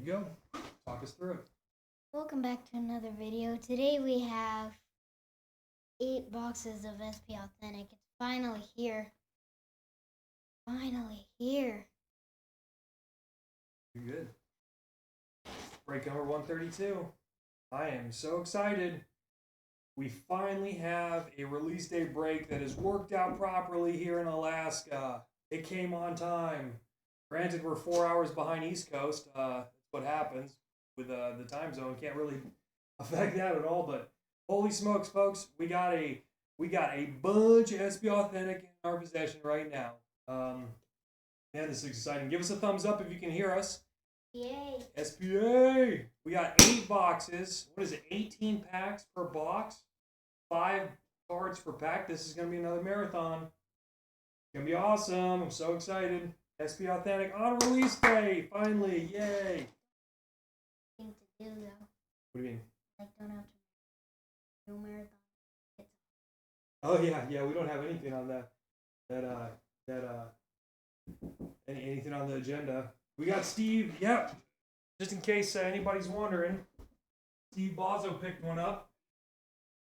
go. Talk us through it. Welcome back to another video. Today we have 8 boxes of SP Authentic. It's finally here. Finally here. You're good. Break number 132. I am so excited. We finally have a release day break that has worked out properly here in Alaska. It came on time. Granted, we're 4 hours behind East Coast. That's what happens with the time zone. Can't really affect that at all. But holy smokes, folks, we got a bunch of SP Authentic in our possession right now. Man, this is exciting. Give us a thumbs up if you can hear us. Yay. SPA. We got 8 boxes. What is it? 18 packs per box. 5 cards per pack. This is going to be another marathon. It's going to be awesome. I'm so excited. SP Authentic on release day. Finally. Yay. Thing to do though. What do you mean? Like don't have to do marathon. Oh yeah. We don't have anything on anything on the agenda. We got Steve. Yep. Just in case anybody's wondering, Steve Bozzo picked one up.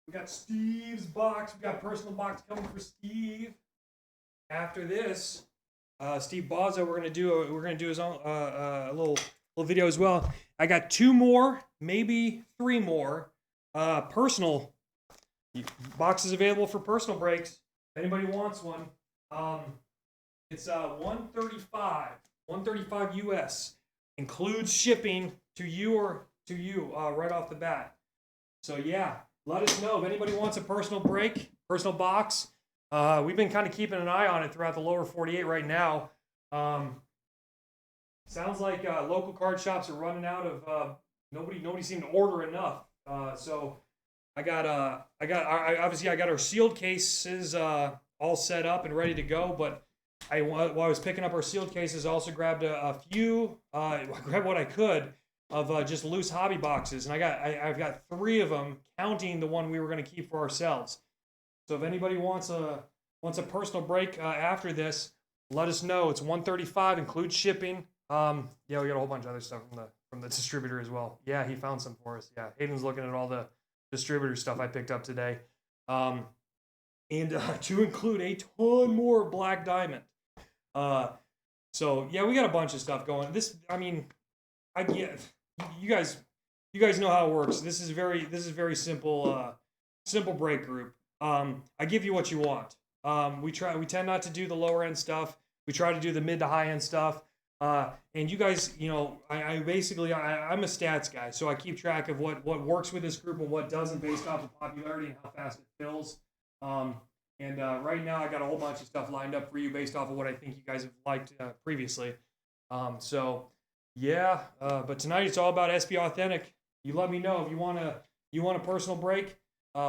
We got Steve's box. We got a personal box coming for Steve. After this, Steve Bozzo, we're gonna do his own a little video as well. I got 2 more, maybe 3 more personal boxes available for personal breaks. If anybody wants one, it's 135 US. Includes shipping to you right off the bat. So yeah, let us know if anybody wants a personal break, personal box. We've been kind of keeping an eye on it throughout the lower 48 right now. Sounds like local card shops are running out of nobody seemed to order enough. So I got our sealed cases all set up and ready to go, but while I was picking up our sealed cases, I also grabbed a few, grabbed what I could of just loose hobby boxes, and I've got 3 of them, counting the one we were going to keep for ourselves. So if anybody wants a personal break after this, let us know. It's 135, includes shipping. Yeah, we got a whole bunch of other stuff from the distributor as well. Yeah, he found some for us. Yeah, Hayden's looking at all the distributor stuff I picked up today. And to include a ton more Black Diamond. So yeah, we got a bunch of stuff going. I get you guys know how it works. This is very simple break group. I give you what you want. We tend not to do the lower end stuff. We try to do the mid to high end stuff. And you guys, I'm a stats guy, so I keep track of what works with this group and what doesn't based off of popularity and how fast it fills. And right now I got a whole bunch of stuff lined up for you based off of what I think you guys have liked previously. So yeah, but tonight it's all about SP Authentic. You let me know if you want a personal break.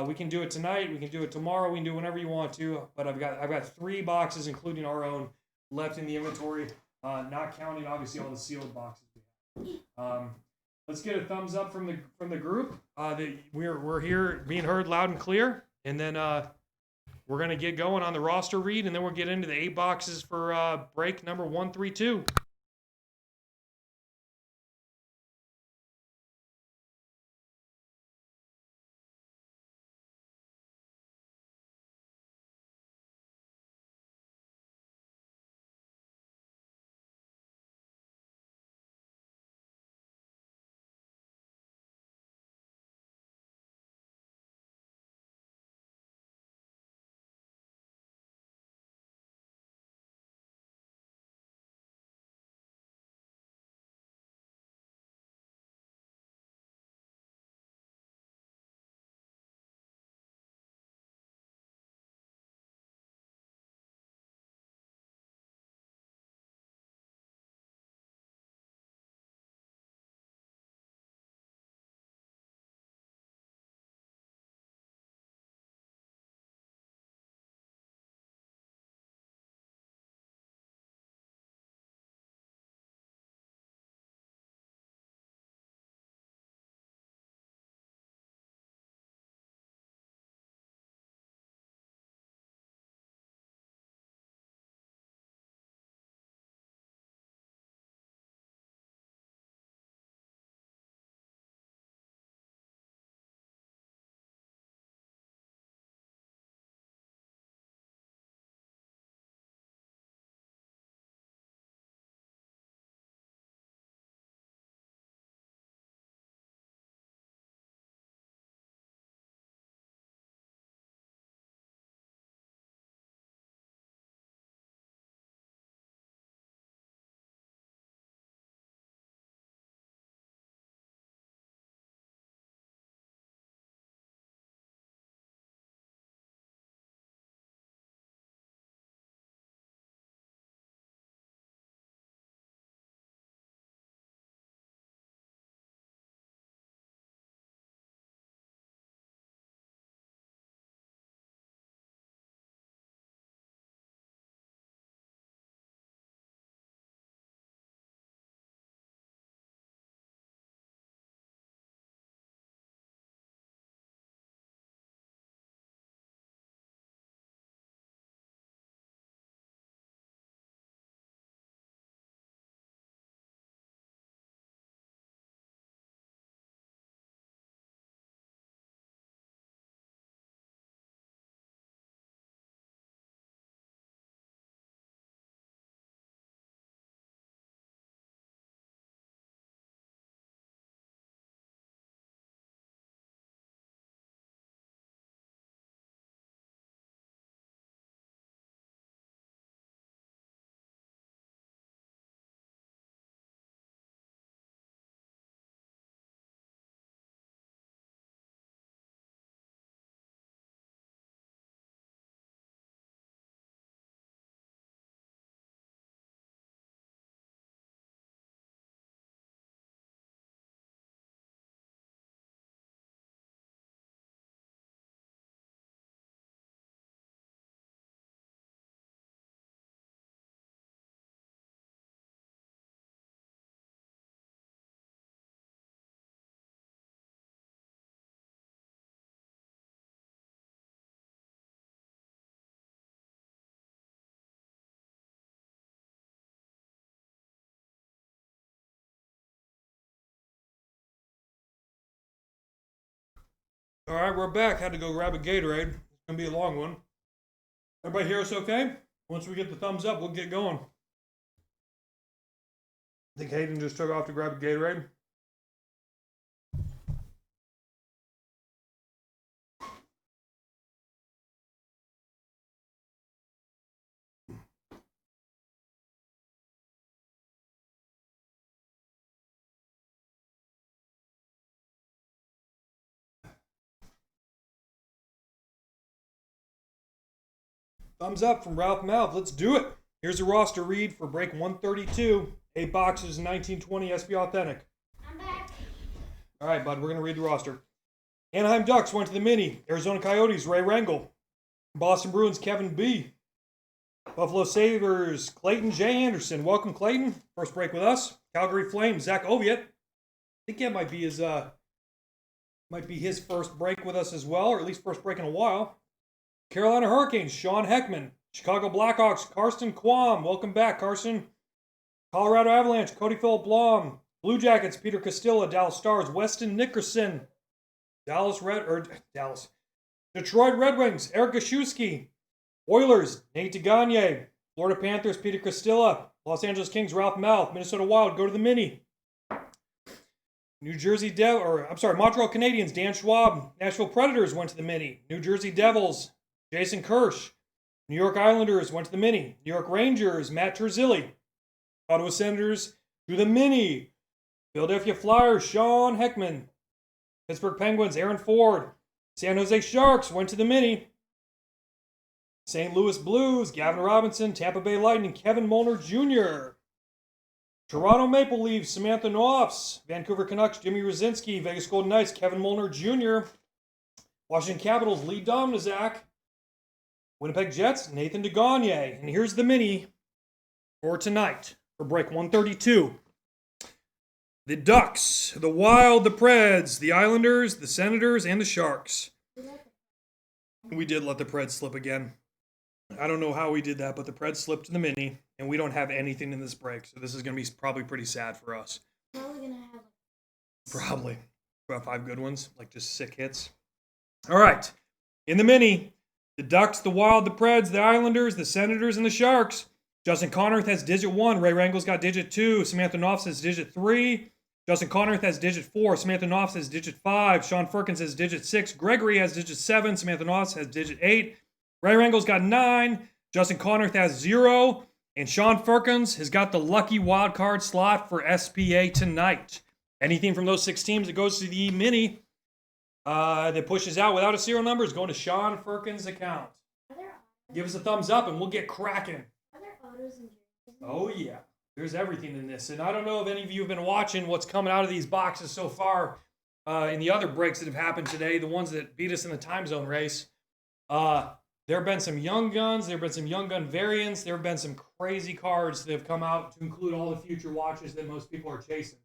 We can do it tonight. We can do it tomorrow. We can do it whenever you want to. But I've got 3 boxes, including our own, left in the inventory. Not counting obviously all the sealed boxes we have. Let's get a thumbs up from the group that we're here being heard loud and clear, and then we're gonna get going on the roster read, and then we'll get into the 8 boxes for break number 132. All right, we're back. Had to go grab a Gatorade. It's gonna be a long one. Everybody hear us okay? Once we get the thumbs up, we'll get going. I think Hayden just took off to grab a Gatorade. Thumbs up from Ralph Mouth. Let's do it. Here's a roster read for break 132. 8 boxes, 1920 SB Authentic. I'm back. All right, bud, we're going to read the roster. Anaheim Ducks went to the mini. Arizona Coyotes, Ray Rangel. Boston Bruins, Kevin B. Buffalo Sabres, Clayton J. Anderson. Welcome, Clayton. First break with us. Calgary Flames, Zach Oviatt. I think that might be his first break with us as well, or at least first break in a while. Carolina Hurricanes, Sean Heckman. Chicago Blackhawks, Karsten Quam. Welcome back, Karsten. Colorado Avalanche, Cody Phillip Blom. Blue Jackets, Peter Castilla. Dallas Stars, Weston Nickerson. Detroit Red Wings, Eric Gashewski. Oilers, Nate DeGagne. Florida Panthers, Peter Castilla. Los Angeles Kings, Ralph Mouth. Minnesota Wild, go to the mini. Montreal Canadiens, Dan Schwab. Nashville Predators went to the mini. New Jersey Devils, Jason Kirsch. New York Islanders went to the mini. New York Rangers, Matt Terzilli. Ottawa Senators to the mini. Philadelphia Flyers, Sean Heckman. Pittsburgh Penguins, Aaron Ford. San Jose Sharks went to the mini. St. Louis Blues, Gavin Robinson. Tampa Bay Lightning, Kevin Molnar Jr. Toronto Maple Leafs, Samantha Knopfs. Vancouver Canucks, Jimmy Rosinski. Vegas Golden Knights, Kevin Molnar Jr. Washington Capitals, Lee Domnazak. Winnipeg Jets, Nathan DeGagne. And here's the mini for tonight for break 132. The Ducks, the Wild, the Preds, the Islanders, the Senators, and the Sharks. We did let the Preds slip again. I don't know how we did that, but the Preds slipped to the mini, and we don't have anything in this break, so this is going to be probably pretty sad for us. Probably going to have... Probably. About 5 good ones, like just sick hits. All right. In the mini, the Ducks, the Wild, the Preds, the Islanders, the Senators, and the Sharks. Justin Connerth has digit 1. Ray Rangel's got digit 2. Samantha Knopfs has digit 3. Justin Connerth has digit 4. Samantha Knopfs has digit 5. Sean Firkins has digit 6. Gregory has digit 7. Samantha Knopfs has digit 8. Ray Rangel's got 9. Justin Connerth has 0. And Sean Firkins has got the lucky wild card slot for SPA tonight. Anything from those 6 teams that goes to the mini that pushes out without a serial number is going to Sean Firkins' account. Give us a thumbs up and we'll get cracking. Oh, yeah. There's everything in this. And I don't know if any of you have been watching what's coming out of these boxes so far in the other breaks that have happened today, the ones that beat us in the time zone race. There have been some young guns. There have been some young gun variants. There have been some crazy cards that have come out to include all the future watches that most people are chasing.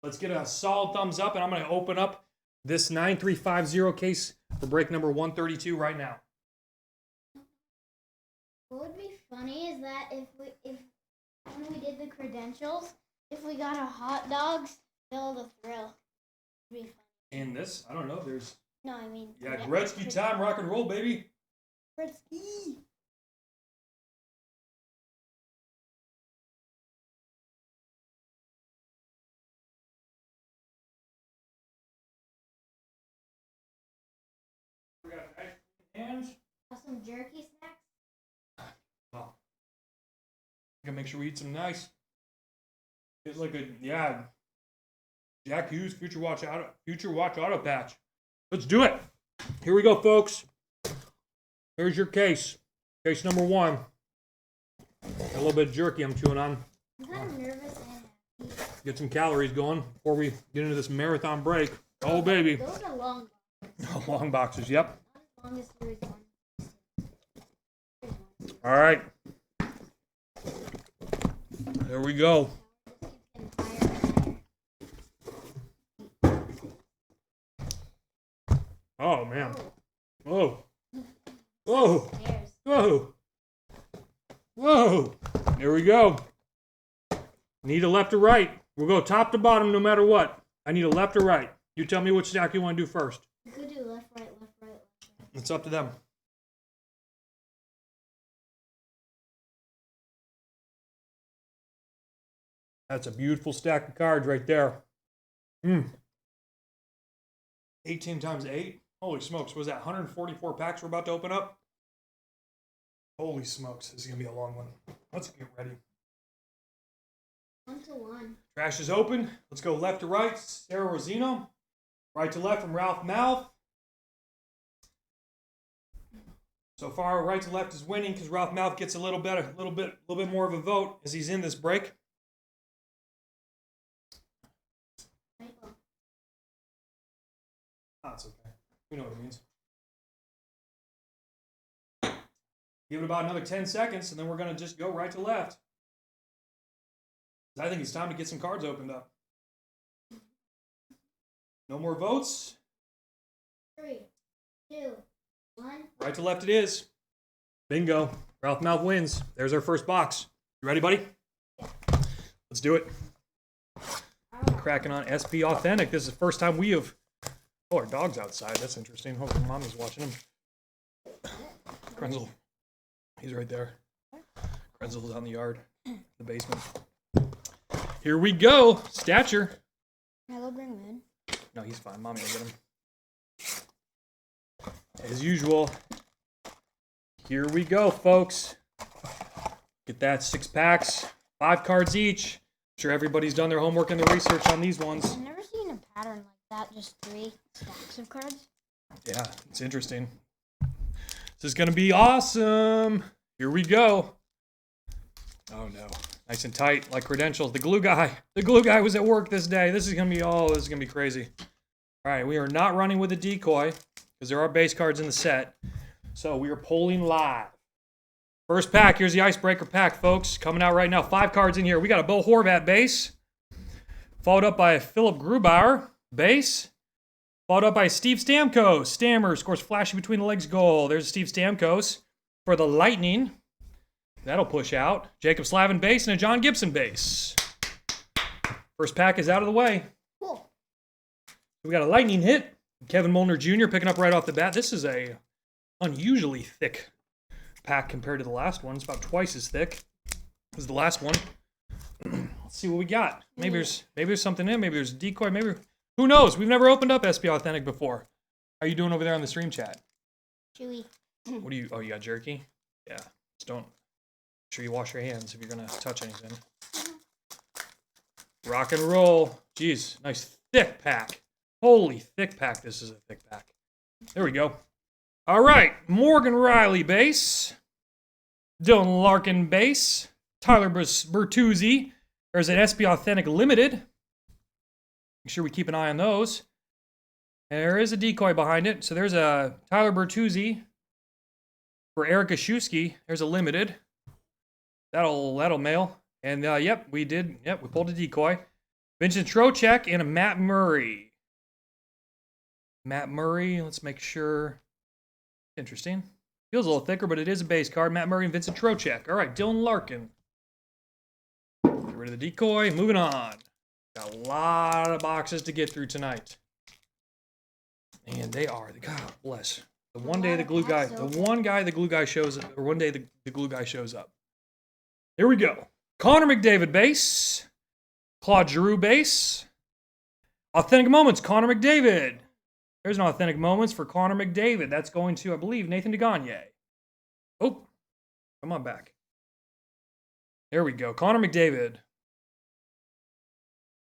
Let's get a solid thumbs up, and I'm going to open up this 9350 case for break number 132 right now. What would be funny is that if when we did the credentials, if we got a hot dogs, fill the thrill. It'd be funny. In this, I don't know. There's Yeah, Gretzky time, rock and roll, baby. Gretzky. We got nice hands. Got some jerky snacks. Oh. Gotta make sure we eat some nice. It's like Jack Hughes Future Watch Auto Patch. Let's do it. Here we go, folks. Here's your case. Case number 1. Got a little bit of jerky I'm chewing on. I'm kind of nervous and happy. Get some calories going before we get into this marathon break. Oh, baby. Those are long boxes. Long boxes, yep. Not as long as Series 1. All right. There we go. Oh, man. Whoa. Whoa. Whoa. Whoa. There we go. Need a left or right. We'll go top to bottom no matter what. I need a left or right. You tell me which stack you want to do first. You could do left, It's up to them. That's a beautiful stack of cards right there. 18 times 8. Holy smokes. Was that 144 packs we're about to open up? Holy smokes. This is going to be a long one. Let's get ready. 1-1. Trash is open. Let's go left to right. Sarah Rosino. Right to left from Ralph Mouth. So far, right to left is winning because Ralph Mouth gets a little bit more of a vote as he's in this break. That's okay. You know what it means. Give it about another 10 seconds, and then we're going to just go right to left. I think it's time to get some cards opened up. No more votes. 3, 2, 1. Right to left it is. Bingo. Ralph Mouth wins. There's our first box. You ready, buddy? Yeah. Let's do it. Cracking on SB Authentic. This is the first time we have... Oh, our dog's outside. That's interesting. Hopefully mommy's watching him. Krenzel. He's right there. Krenzel's out in the yard. The basement. Here we go. Stature. Can I go bring him in? No, he's fine. Mommy will get him. As usual. Here we go, folks. Get that 6 packs. 5 cards each. I'm sure everybody's done their homework and their research on these ones. I've never seen a pattern like that. Just 3 stacks of cards. Yeah, it's interesting. This is going to be awesome. Here we go. Oh, no. Nice and tight, like credentials. The glue guy. The glue guy was at work this day. This is going to be, this is going to be crazy. All right, we are not running with a decoy because there are base cards in the set. So we are polling live. First pack. Here's the icebreaker pack, folks. Coming out right now. 5 cards in here. We got a Bo Horvat base. Followed up by a Philip Grubauer base. Followed up by Steve Stamkos. Stammer scores flashy between the legs goal. There's Steve Stamkos for the Lightning. That'll push out. Jacob Slavin base and a John Gibson base. First pack is out of the way. Cool. We got a Lightning hit. Kevin Molnar Jr. picking up right off the bat. This is a unusually thick pack compared to the last one. It's about twice as thick as the last one. Let's see what we got. Maybe there's something in. Maybe there's a decoy. Maybe who knows? We've never opened up SB Authentic before. How are you doing over there on the stream chat? Chewy. What do you? Oh, you got jerky? Yeah. Just don't. Make sure you wash your hands if you're gonna touch anything. Rock and roll. Jeez, nice thick pack. Holy thick pack. This is a thick pack. There we go. All right. Morgan Riley base. Dylan Larkin base. Tyler Bertuzzi. There's an SB Authentic Limited. Make sure we keep an eye on those. There is a decoy behind it. So there's a Tyler Bertuzzi for Eric Gashewski. There's a Limited. That'll mail. And yep, we did. Yep, we pulled a decoy. Vincent Trocheck and a Matt Murray. Matt Murray, let's make sure. Interesting. Feels a little thicker, but it is a base card. Matt Murray and Vincent Trocheck. All right, Dylan Larkin. Get rid of the decoy. Moving on. Got a lot of boxes to get through tonight. And they are, God bless. The one day the glue guy, the glue guy shows up, or one day the glue guy shows up. Here we go. Connor McDavid base. Claude Giroux base. Authentic Moments, Connor McDavid. There's an Authentic Moments for Connor McDavid. That's going to, I believe, Nathan DeGagne. Oh, come on back. There we go. Connor McDavid.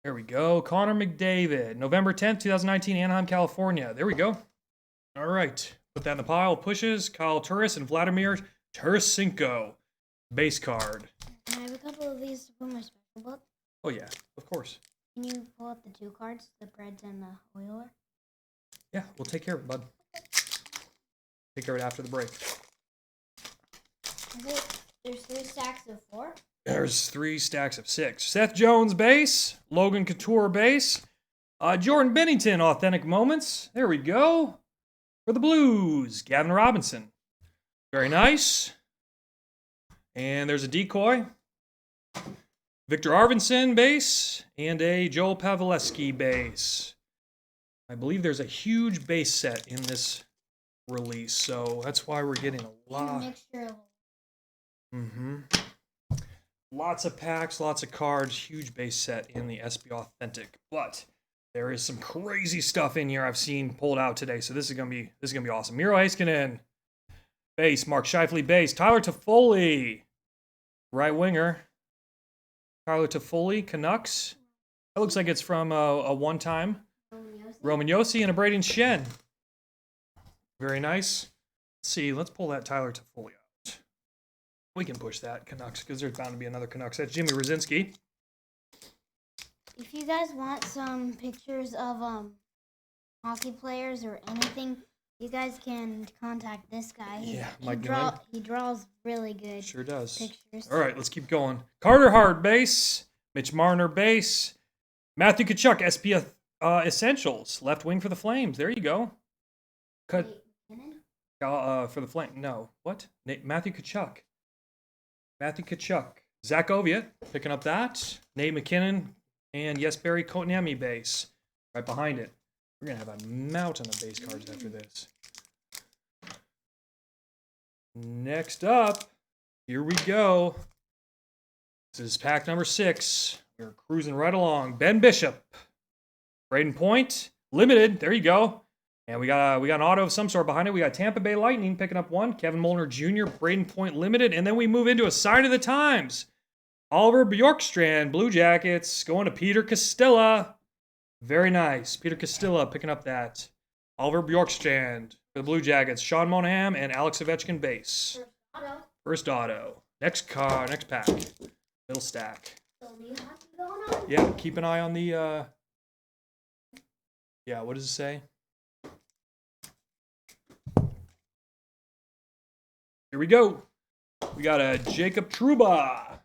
There we go. Connor McDavid. November 10th, 2019, Anaheim, California. There we go. All right. Put that in the pile. Pushes. Kyle Turris and Vladimir Tarasenko. Base card. Can I have a couple of these to put in my special book? Oh, yeah. Of course. Can you pull up the 2 cards, the Preds and the Oiler? Yeah, we'll take care of it, bud. Take care of it after the break. There's 3 stacks of 4? There's 3 stacks of 6. Seth Jones base. Logan Couture base. Jordan Bennington Authentic Moments. There we go. For the Blues, Gavin Robinson. Very nice. And there's a decoy. Victor Arvidsson base. And a Joel Pavelski base. I believe there's a huge base set in this release, so that's why we're getting a And a lot. mixture of Lots of packs, lots of cards, huge base set in the SB Authentic. But there is some crazy stuff in here I've seen pulled out today, so this is gonna be awesome. Miro Heiskanen, base. Mark Scheifele, base. Tyler Toffoli, right winger. Tyler Toffoli, Canucks. That looks like it's from a one-time Roman Yossi and a Braden Shen. Very nice. Let's see. Let's pull that Tyler Toffoli out. We can push that Canucks because there's bound to be another Canucks. That's Jimmy Rosinski. If you guys want some pictures of hockey players or anything, you guys can contact this guy. Yeah, Mike Newman. He draws really good Sure does. pictures. All right, let's keep going. Carter Hart, base. Mitch Marner, base. Matthew Tkachuk, SP Essentials. Left wing for the Flames. There you go. Cut. For the Flames. No. What? Matthew Tkachuk. Matthew Tkachuk. Zach Oviatt picking up that. Nate McKinnon and Jesperi Kotkaniemi base. Right behind it. We're going to have a mountain of base cards after this. Next up, here we go. This is pack number 6. We're cruising right along. Ben Bishop. Braden Point. Limited. There you go. And we got an auto of some sort behind it. We got Tampa Bay Lightning picking up one. Kevin Molnar Jr., Braden Point Limited. And then we move into a sign of the times. Oliver Bjorkstrand, Blue Jackets, going to Peter Castilla. Very nice. Peter Castilla picking up that. Oliver Bjorkstrand for the Blue Jackets. Sean Monahan and Alex Ovechkin base. First auto. Next pack. Middle stack. Yeah, keep an eye on the, yeah, what does it say? Here we go. We got a Jacob Trouba.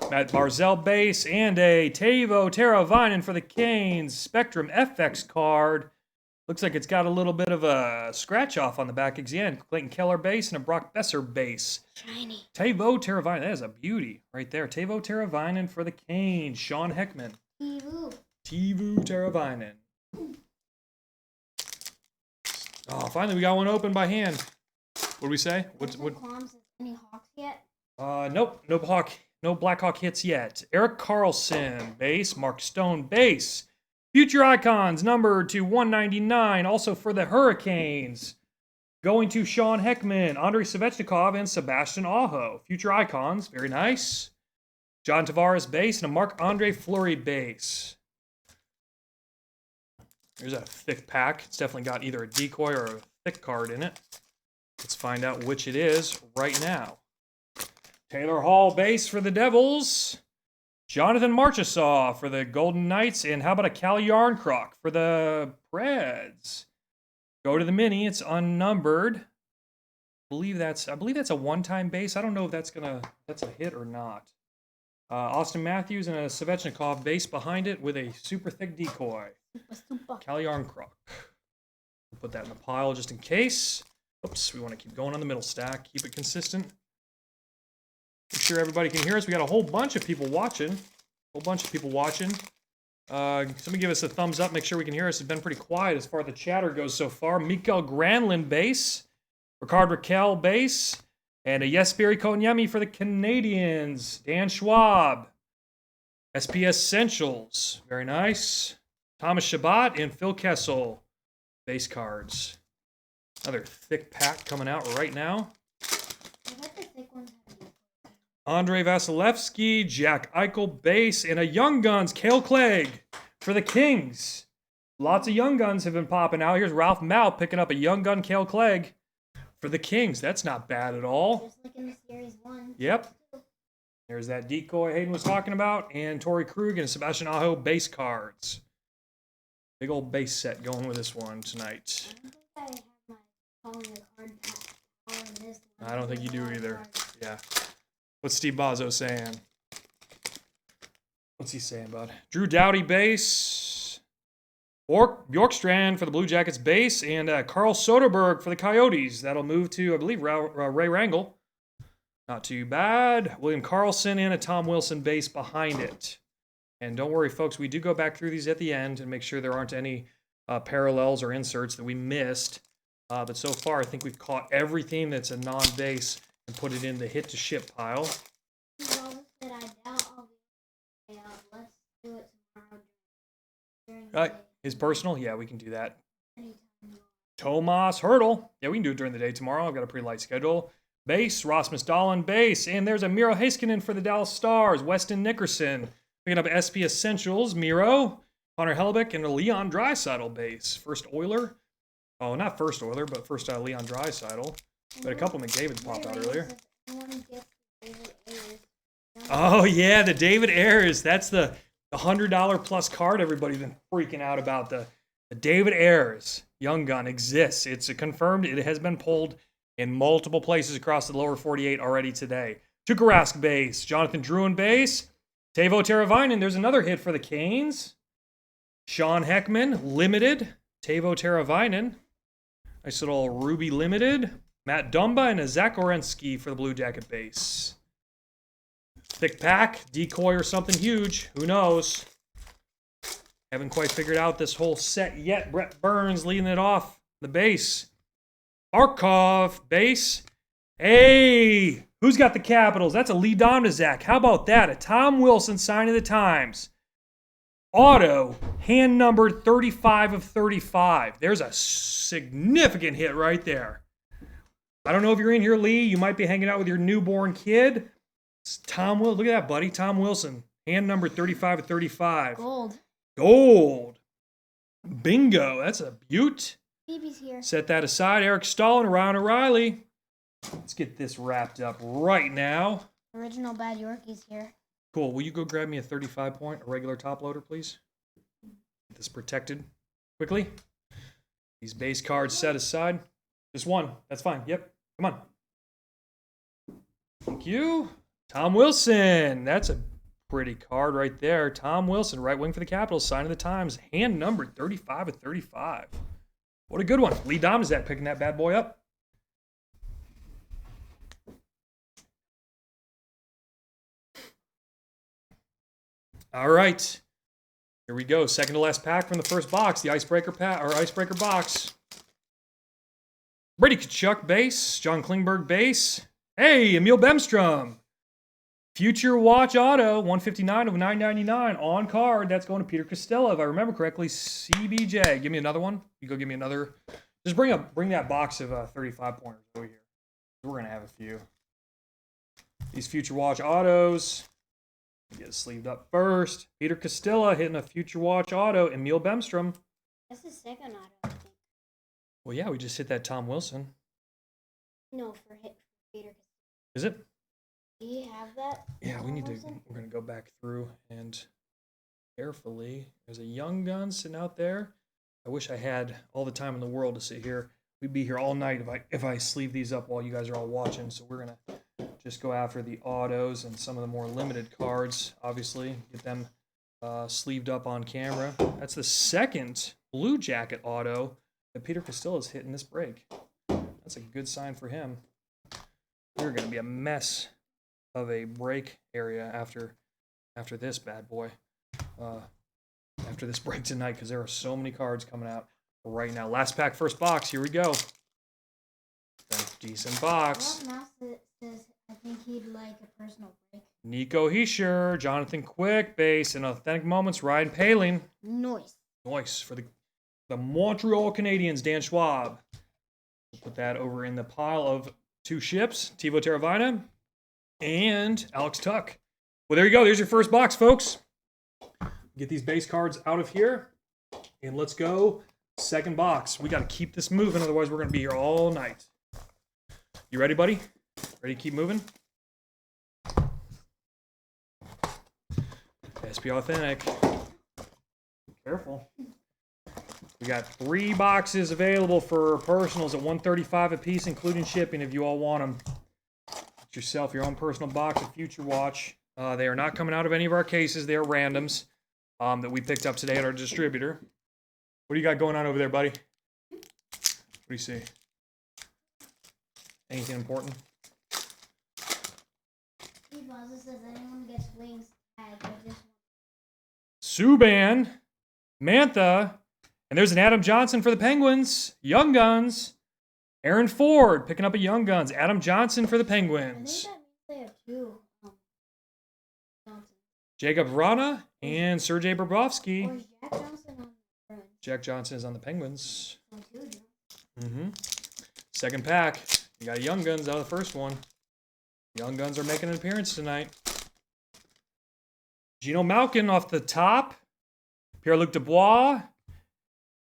Matt Barzell base and a Teuvo Teravainen for the Canes. Spectrum FX card. Looks like it's got a little bit of a scratch off on the back again. Clayton Keller base and a Brock Besser base. Shiny. Teuvo Teravainen. That is a beauty right there. Teuvo Teravainen for the Canes. Sean Heckman. Teuvo Teravainen. Oh, finally we got one open by hand. What do we say? What? Any Hawks yet? Nope. No Blackhawk hits yet. Eric Carlson, base. Mark Stone, base. Future Icons, numbered to 199. Also for the Hurricanes. Going to Sean Heckman, Andrei Svechnikov, and Sebastian Aho. Future Icons, very nice. John Tavares, base, and a Marc-Andre Fleury base. There's a thick pack. It's definitely got either a decoy or a thick card in it. Let's find out which it is right now. Taylor Hall base for the Devils. Jonathan Marchessault for the Golden Knights. And how about a Cal Yarncroc for the Preds? Go to the mini. It's unnumbered. I believe that's a one-time base. I don't know if that's a hit or not. Austin Matthews and a Svechnikov base behind it with a super thick decoy. Cal Yarncroc. We'll put that in the pile just in case. Oops, we want to keep going on the middle stack. Keep it consistent. Make sure everybody can hear us. We got a whole bunch of people watching. Somebody give us a thumbs up. Make sure we can hear us. It's been pretty quiet as far as the chatter goes so far. Mikael Granlund base. Ricard Raquel base. And a Jesperi Kotkaniemi for the Canadiens. Dan Schwab. SPS Essentials. Very nice. Thomas Shabbat and Phil Kessel. Base cards. Another thick pack coming out right now. Andrei Vasilevsky, Jack Eichel base, and a Young Guns, Cale Clegg for the Kings. Lots of Young Guns have been popping out. Here's Ralph Mount picking up a Young Gun, Cale Clegg for the Kings. That's not bad at all. Just like in the Series 1. Yep. There's that decoy Hayden was talking about, and Torrey Krug and Sebastian Aho base cards. Big old base set going with this one tonight. I don't think you do either. Yeah. What's Steve Bozzo saying? What's he saying, bud? Drew Doughty base. Bjorkstrand for the Blue Jackets base. And Carl Soderberg for the Coyotes. That'll move to, I believe, Ray Rangel. Not too bad. William Karlsson and a Tom Wilson base behind it. And don't worry, folks. We do go back through these at the end and make sure there aren't any parallels or inserts that we missed. But so far, I think we've caught everything that's a non-base and put it in the hit to ship pile. He also said, I doubt I'll be able to. Let's do it tomorrow during the day. His personal? Yeah, we can do that. Anytime you want. Tomas Hurdle. Yeah, we can do it during the day tomorrow. I've got a pretty light schedule. Base, Rasmus Dahlin, base. And there's a Miro Heiskanen for the Dallas Stars. Weston Nickerson. Picking up SP Essentials. Miro, Connor Hellebuck, and a Leon Draisaitl base. First Oiler. Oh, not first Oiler, but first Leon Draisaitl. But a couple McDavid's popped out earlier. Oh, yeah, the David Ayres. That's the $100 plus card everybody's been freaking out about. The David Ayres Young Gun exists. It's confirmed. It has been pulled in multiple places across the lower 48 already today. Tuukka Rask base. Jonathan Drouin base. Teuvo Teravainen. There's another hit for the Canes. Sean Heckman, limited. Teuvo Teravainen. Nice little Ruby limited. Matt Dumba and a Zach Orensky for the Blue Jacket base. Thick pack, decoy or something huge. Who knows? Haven't quite figured out this whole set yet. Brett Burns leading it off. The base. Arkhov, base. Hey, who's got the Capitals? That's a Lee Domnazak. How about that? A Tom Wilson sign of the times. Auto, hand numbered 35 of 35. There's a significant hit right there. I don't know if you're in here, Lee. You might be hanging out with your newborn kid. It's Tom Wilson. Look at that, buddy. Tom Wilson. Hand numbered 35 of 35. Gold. Bingo. That's a beaut. Phoebe's here. Set that aside. Eric Stahl and Ryan O'Reilly. Let's get this wrapped up right now. Original BadYorkie's here. Cool. Will you go grab me a 35 point, a regular top loader, please? Get this protected quickly. These base cards set aside. Just one. That's fine. Yep. Come on. Thank you. Tom Wilson. That's a pretty card right there. Tom Wilson, right wing for the Capitals. Sign of the times. Hand numbered 35 of 35. What a good one. Lee Domnazak picking that bad boy up. All right. Here we go. Second to last pack from the first box. The icebreaker pack or icebreaker box. Brady Tkachuk base. John Klingberg base. Hey, Emil Bemstrom. Future Watch Auto, 159 of 999 on card. That's going to Peter Costello, if I remember correctly. CBJ. Give me another one. You go give me another. Just bring that box of 35 pointers over here. We're going to have a few. These Future Watch Autos. Get it sleeved up first. Peter Costello hitting a Future Watch Auto. Emil Bemstrom. That's the second auto, I think. Well, yeah, we just hit that Tom Wilson. No, for Peter. Is it? Do you have that? Yeah, we need to. We're going to go back through and carefully. There's a Young Gun sitting out there. I wish I had all the time in the world to sit here. We'd be here all night if I sleeve these up while you guys are all watching. So we're going to just go after the autos and some of the more limited cards, obviously. Get them sleeved up on camera. That's the second Blue Jacket auto that Peter Costello's hit in this break. That's a good sign for him. We're going to be a mess of a break area after this bad boy. After this break tonight, because there are so many cards coming out right now. Last pack, first box. Here we go. Decent box. Says, I think he'd like a personal break. Nico Hischier, Jonathan Quick, base, and Authentic Moments, Ryan Poehling. Nice for the Montreal Canadiens, Dan Schwab. We'll put that over in the pile of two ships, Teuvo Teravainen and Alex Tuck. Well, there you go. There's your first box, folks. Get these base cards out of here, and let's go second box. We got to keep this moving, otherwise we're going to be here all night. You ready, buddy? Ready to keep moving? SP Authentic. Careful. We got 3 boxes available for personals at $135 a piece, including shipping if you all want them. Get yourself your own personal box of Future Watch. They are not coming out of any of our cases. They are randoms that we picked up today at our distributor. What do you got going on over there, buddy? What do you see? Anything important? Says anyone gets wings tag. Subban, Mantha, And there's an Adam Johnson for the Penguins. Young Guns. Aaron Ford picking up a Young Guns. Adam Johnson for the I think Penguins. that means they have two. Johnson. Jacob Vrana and Sergei Or Bobrovsky. is Jack Johnson on the Bruins? Jack Johnson is on the Penguins. Oh, two, Mm-hmm. Second pack. You got Young Guns out of the first one. Young Guns are making an appearance tonight. Gino Malkin off the top. Pierre-Luc Dubois.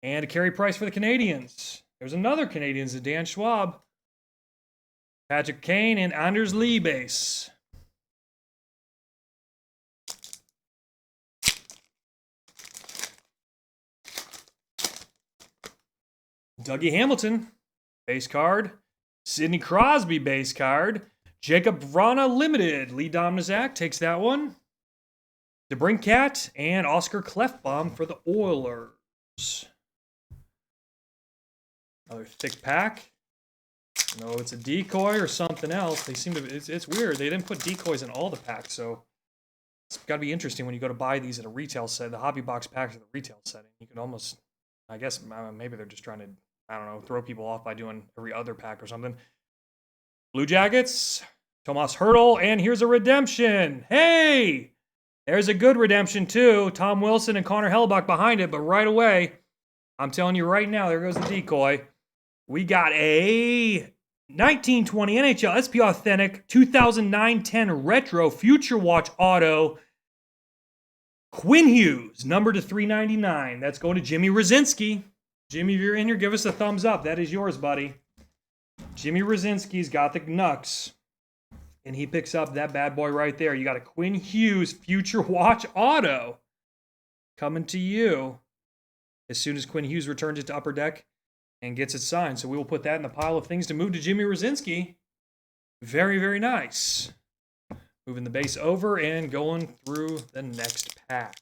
And a Carey Price for the Canadiens. There's another Canadiens, Dan Schwab. Patrick Kane and Anders Lee base. Dougie Hamilton, base card. Sidney Crosby, base card. Jacob Vrana, limited. Lee Domnazak takes that one. DeBrincat and Oscar Klefbom for the Oilers. Another thick pack. No, it's a decoy or something else. They seem to. It's weird. They didn't put decoys in all the packs, so it's got to be interesting when you go to buy these at a retail set. The hobby box packs at the retail setting, you can almost. I guess maybe they're just trying to, I don't know, throw people off by doing every other pack or something. Blue Jackets, Tomas Hertl, and here's a redemption. Hey, there's a good redemption too. Tom Wilson and Connor Hellebuyck behind it, but right away, I'm telling you right now, there goes the decoy. We got a 1920 NHL SP Authentic 2009-10 Retro Future Watch Auto. Quinn Hughes, number to 399. That's going to Jimmy Rosinski. Jimmy, if you're in here, give us a thumbs up. That is yours, buddy. Jimmy Rosinski's got the Knucks. And he picks up that bad boy right there. You got a Quinn Hughes Future Watch Auto coming to you as soon as Quinn Hughes returns it to Upper Deck and gets it signed. So we will put that in the pile of things to move to Jimmy Rosinski. Very, very nice. Moving the base over and going through the next pack.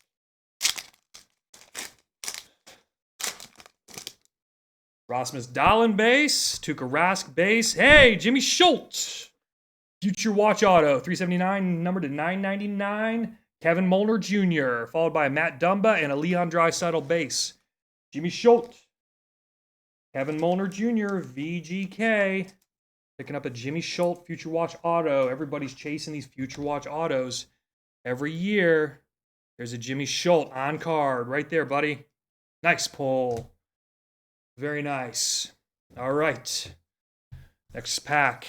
Rasmus Dahlin base. Tuukka Rask base. Hey, Jimmy Schultz. Future Watch Auto. 379, number to 999. Kevin Molnar Jr., followed by a Matt Dumba and a Leon Draisaitl base. Jimmy Schultz. Kevin Molnar Jr., VGK. Picking up a Jimmy Schultz Future Watch Auto. Everybody's chasing these Future Watch Autos. Every year, there's a Jimmy Schultz on card. Right there, buddy. Nice pull. Very nice. All right. Next pack.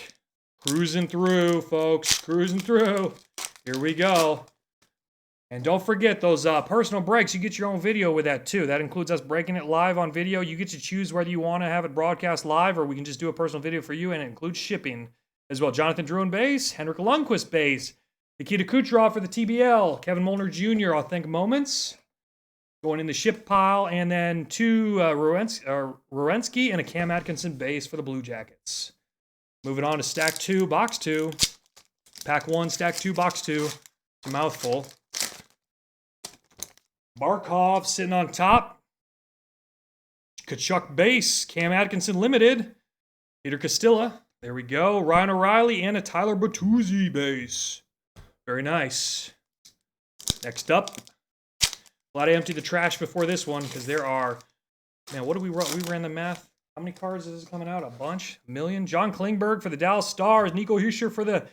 Cruising through, folks. Cruising through. Here we go. And don't forget those personal breaks. You get your own video with that too. That includes us breaking it live on video. You get to choose whether you want to have it broadcast live or we can just do a personal video for you, and it includes shipping as well. Jonathan Drouin base, Henrik Lundqvist base, Nikita Kucherov for the TBL, Kevin Molnar Jr. Authentic Moments going in the ship pile, and then two Rowensky and a Cam Atkinson base for the Blue Jackets. Moving on to stack 2, box 2. Pack 1, stack 2, box 2. It's a mouthful. Barkov sitting on top. Kachuk base. Cam Atkinson limited. Peter Castilla. There we go. Ryan O'Reilly and a Tyler Bertuzzi base. Very nice. Next up. Glad I emptied the trash before this one because there are... Man, what did we run? We ran the math. How many cards is this coming out? A bunch? A million? John Klingberg for the Dallas Stars. Nico Hischier for the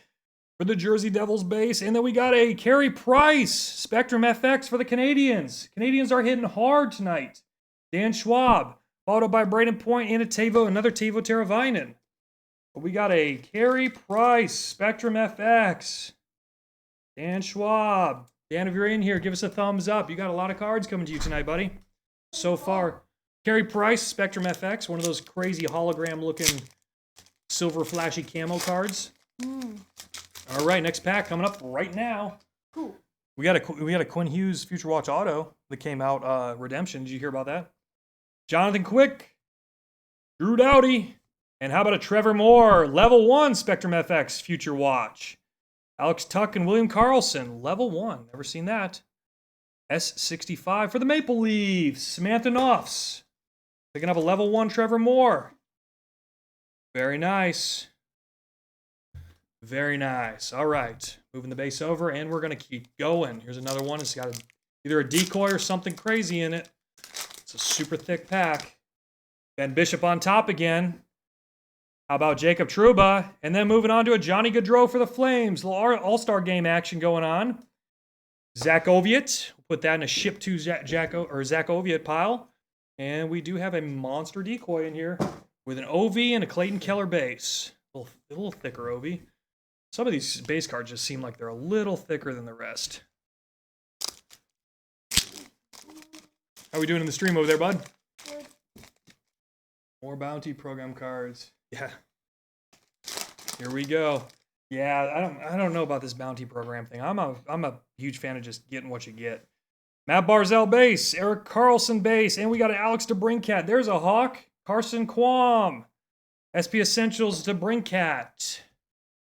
Jersey Devils base. And then we got a Carey Price, Spectrum FX for the Canadiens. Canadiens are hitting hard tonight. Dan Schwab, followed by Braden Point and another Teuvo Teravainen. But we got a Carey Price, Spectrum FX. Dan Schwab. Dan, if you're in here, give us a thumbs up. You got a lot of cards coming to you tonight, buddy. So far, Carey Price, Spectrum FX, one of those crazy hologram-looking silver flashy camo cards. All right, next pack coming up right now. Cool. We got a Quinn Hughes Future Watch Auto that came out, Redemption. Did you hear about that? Jonathan Quick, Drew Doughty, and how about a Trevor Moore Level 1 Spectrum FX Future Watch? Alex Tuck and William Karlsson, Level 1. Never seen that. S65 for the Maple Leafs. Samantha Knopfs. Picking up a Level 1 Trevor Moore. Very nice. Very nice. All right. Moving the base over, and we're going to keep going. Here's another one. It's got either a decoy or something crazy in it. It's a super thick pack. Ben Bishop on top again. How about Jacob Trouba? And then moving on to a Johnny Gaudreau for the Flames. Little All-Star game action going on. Zach Oviatt. We'll put that in a ship to Zach Oviatt pile. And we do have a monster decoy in here with an OV and a Clayton Keller base. A little thicker OV. Some of these base cards just seem like they're a little thicker than the rest. How we doing in the stream over there, bud? Good. More bounty program cards. Yeah. Here we go. Yeah, I don't know about this bounty program thing. I'm a huge fan of just getting what you get. Matt Barzell base, Eric Carlson base, and we got an Alex DeBrincat. There's a Hawk. Carson Quam. SP Essentials DeBrincat.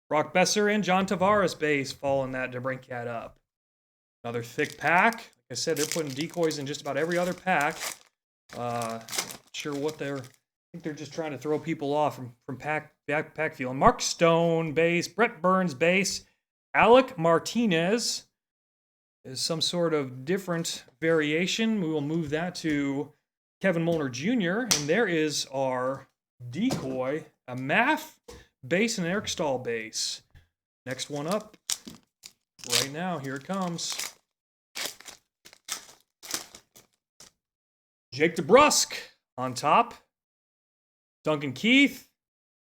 Brock Besser and John Tavares base following that DeBrincat up. Another thick pack. Like I said, they're putting decoys in just about every other pack. Not sure what they're... I think they're just trying to throw people off from pack field. Mark Stone base, Brett Burns base, Alec Martinez is some sort of different variation. We will move that to Kevin Molnar Jr. And there is our decoy, a Math base and Eric Stahl base. Next one up right now. Here it comes. Jake DeBrusk on top. Duncan Keith,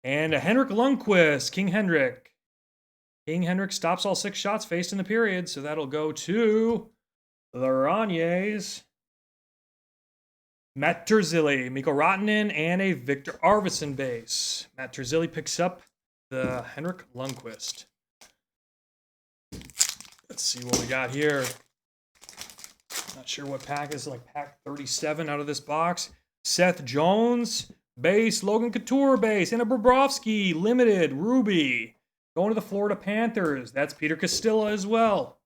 and a Henrik Lundqvist, King Henrik. King Henrik stops all 6 shots faced in the period, so that'll go to the Raniers. Matt Terzilli, Mikko Rantanen, and a Victor Arvidsson base. Matt Terzilli picks up the Henrik Lundqvist. Let's see what we got here. Not sure what pack is, like pack 37 out of this box. Seth Jones base, Logan Couture base, and a Bobrovsky limited Ruby. Going to the Florida Panthers. That's Peter Castilla as well.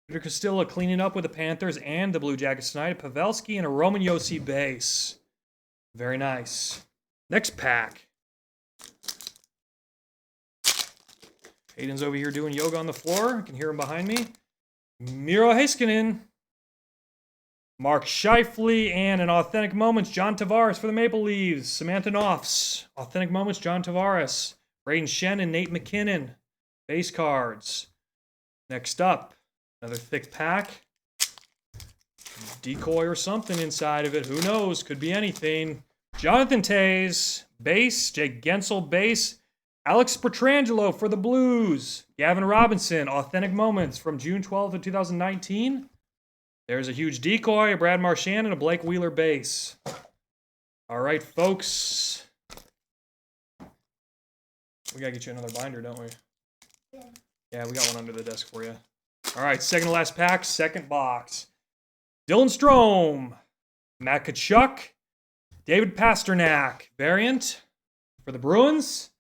Peter Castilla cleaning up with the Panthers and the Blue Jackets tonight. A Pavelski and a Roman Josi base. Very nice. Next pack. Hayden's over here doing yoga on the floor. I can hear him behind me. Miro Heiskanen. Mark Scheifele, and an Authentic Moments, John Tavares for the Maple Leafs. Samantha Knopfs, Authentic Moments, John Tavares. Braden Shen and Nate McKinnon, base cards. Next up, another thick pack. Decoy or something inside of it, who knows, could be anything. Jonathan Toews, base. Jake Gensel, base. Alex Pietrangelo for the Blues. Gavin Robinson, Authentic Moments from June 12th of 2019. There's a huge decoy, a Brad Marchand, and a Blake Wheeler base. All right, folks. We got to get you another binder, don't we? Yeah, we got one under the desk for you. All right, second to last pack, second box. Dylan Strome, Matt Tkachuk, David Pasternak, variant for the Bruins.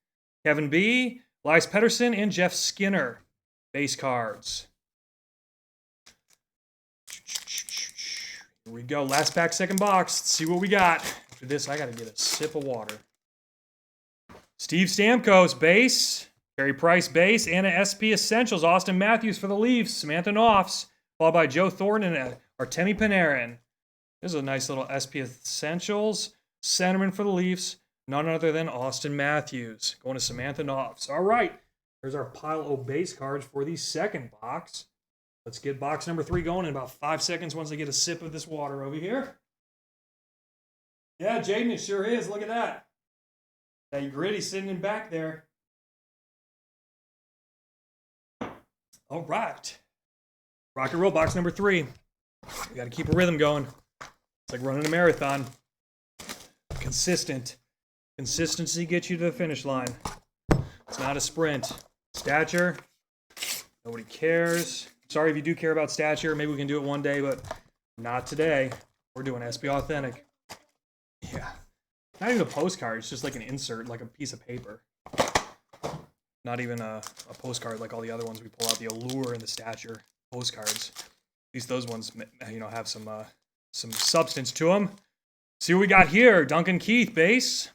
Kevin B., Elias Pettersson, and Jeff Skinner, base cards. Here we go. Last pack, second box. Let's see what we got. After this, I got to get a sip of water. Steve Stamkos, base. Carey Price, base. And a SP Essentials. Austin Matthews for the Leafs. Samantha Knopfs. Followed by Joe Thornton and Artemi Panarin. This is a nice little SP Essentials. Centerman for the Leafs. None other than Austin Matthews. Going to Samantha Knopfs. All right. There's our pile of base cards for the second box. Let's get box number 3 going in about 5 seconds once I get a sip of this water over here. Yeah, Jaden, it sure is. Look at that. That gritty sitting in back there. All right. Rock and roll, box number 3. We got to keep a rhythm going. It's like running a marathon. Consistent. Consistency gets you to the finish line. It's not a sprint. Stature. Nobody cares. Sorry if you do care about stature. Maybe we can do it one day, but not today. We're doing SP Authentic. Yeah. Not even a postcard. It's just like an insert, like a piece of paper. Not even a postcard like all the other ones we pull out, the Allure and the Stature postcards. At least those ones, you know, have some substance to them. See what we got here. Duncan Keith, base.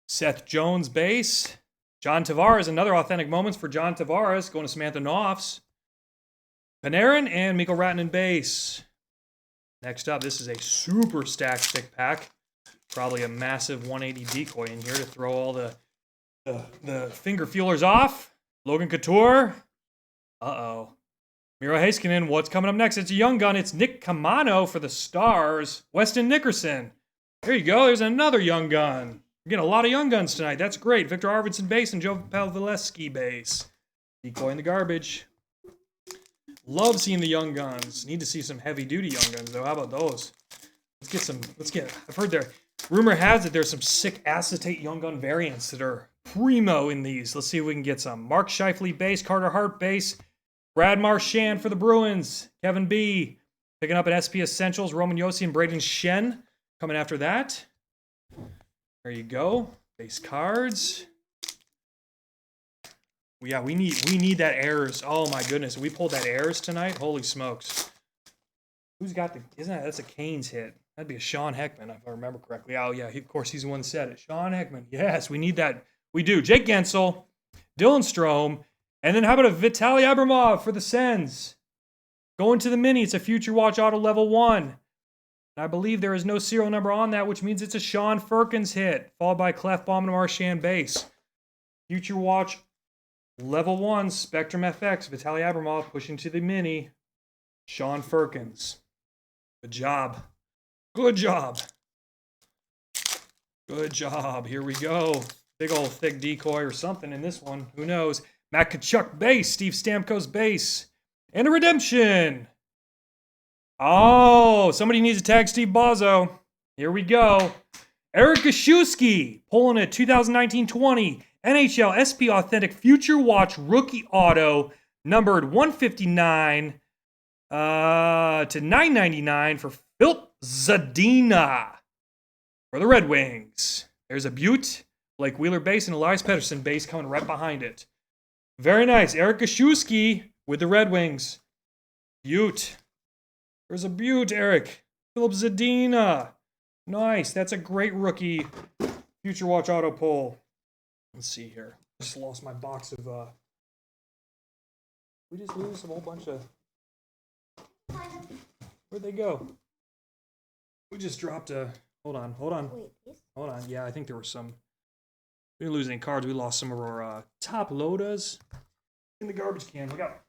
Seth Jones, base. John Tavares, another Authentic Moments for John Tavares, going to Samantha Knopfs. Panarin and Mikko Rantanen, base. Next up, this is a super stacked stick pack. Probably a massive 180 decoy in here to throw all the finger feelers off. Logan Couture. Uh-oh. Miro Heiskanen, what's coming up next? It's a young gun. It's Nick Camano for the Stars. Weston Nickerson. There you go. There's another young gun. We're getting a lot of young guns tonight. That's great. Victor Arvidsson base and Joe Pavelski base. Decoy in the garbage. Love seeing the young guns. Need to see some heavy-duty young guns, though. How about those? I've heard rumor has it there's some sick acetate young gun variants that are primo in these. Let's see if we can get some. Mark Scheifele base, Carter Hart base, Brad Marchand for the Bruins, Kevin B. Picking up an SP Essentials, Roman Josi and Braden Shen coming after that. There you go. Base cards. Yeah, we need that Ayers. Oh my goodness, we pulled that Ayers tonight. Holy smokes! Who's got that's a Canes hit? That'd be a Sean Heckman if I remember correctly. Oh yeah, of course he's the one that said it. Sean Heckman. Yes, we need that. We do. Jake Gensel, Dylan Strome, and then how about a Vitaly Abramov for the Sens? Going to the mini. It's a Future Watch Auto Level 1. And I believe there is no serial number on that, which means it's a Sean Firkins hit, followed by Clefbaum and Marchand base. Future Watch Level 1, Spectrum FX, Vitaly Abramov pushing to the mini. Sean Firkins. Good job. Good job. Good job. Here we go. Big old thick decoy or something in this one. Who knows? Matt Tkachuk base, Steve Stamkos base. And a redemption. Oh, somebody needs to tag Steve Bozzo. Here we go. Eric Gashewski pulling a 2019-20 NHL SP Authentic Future Watch Rookie Auto numbered 159 to 999 for Phil Zadina for the Red Wings. There's a Butte, Blake Wheeler base, and Elias Pettersson base coming right behind it. Very nice. Eric Gashewski with the Red Wings. Butte. There's a Butte, Eric. Philip Zadina. Nice. That's a great rookie Future Watch Auto pull. Let's see here. Just lost my box of, we just lose a whole bunch of, where'd they go? We just dropped a, hold on. Wait, this? Hold on. Yeah, I think there were some, we didn't lose any cards. We lost some of our, top loadas in the garbage can. Look out.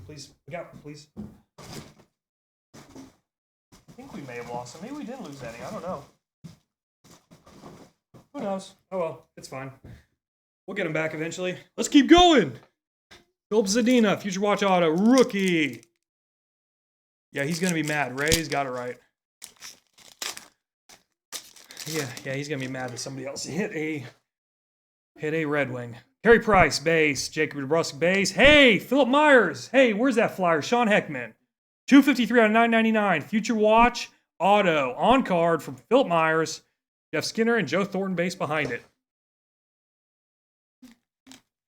Please. I think we may have lost some. Maybe we didn't lose any. I don't know. Who knows? Oh well, it's fine. We'll get him back eventually. Let's keep going. Philip Zadina, Future Watch Auto, rookie. Yeah, he's going to be mad. Ray's got it right. Yeah, he's going to be mad that somebody else hit a Red Wing. Carey Price, base. Jacob DeBrusk, base. Hey, Philip Myers. Hey, where's that flyer? Sean Heckman. 253 out of 999. Future Watch Auto on card from Philip Myers, Jeff Skinner, and Joe Thornton base behind it.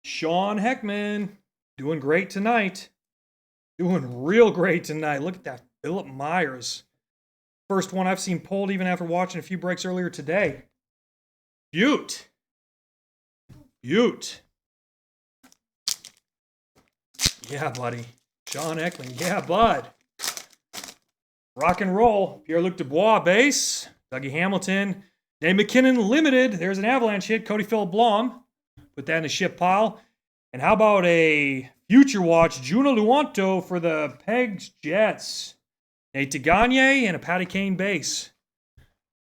Sean Heckman doing great tonight. Doing real great tonight. Look at that. Philip Myers. First one I've seen pulled even after watching a few breaks earlier today. Butte. Yeah, buddy. Sean Heckman. Yeah, bud. Rock and roll. Pierre-Luc Dubois, base. Dougie Hamilton. Dave McKinnon, limited. There's an Avalanche hit. Cody Phillip Blom. Put that in the ship pile. And how about a Future Watch Juno Luonto for the Pegs Jets? Nate Gagne and a Patty Kane base.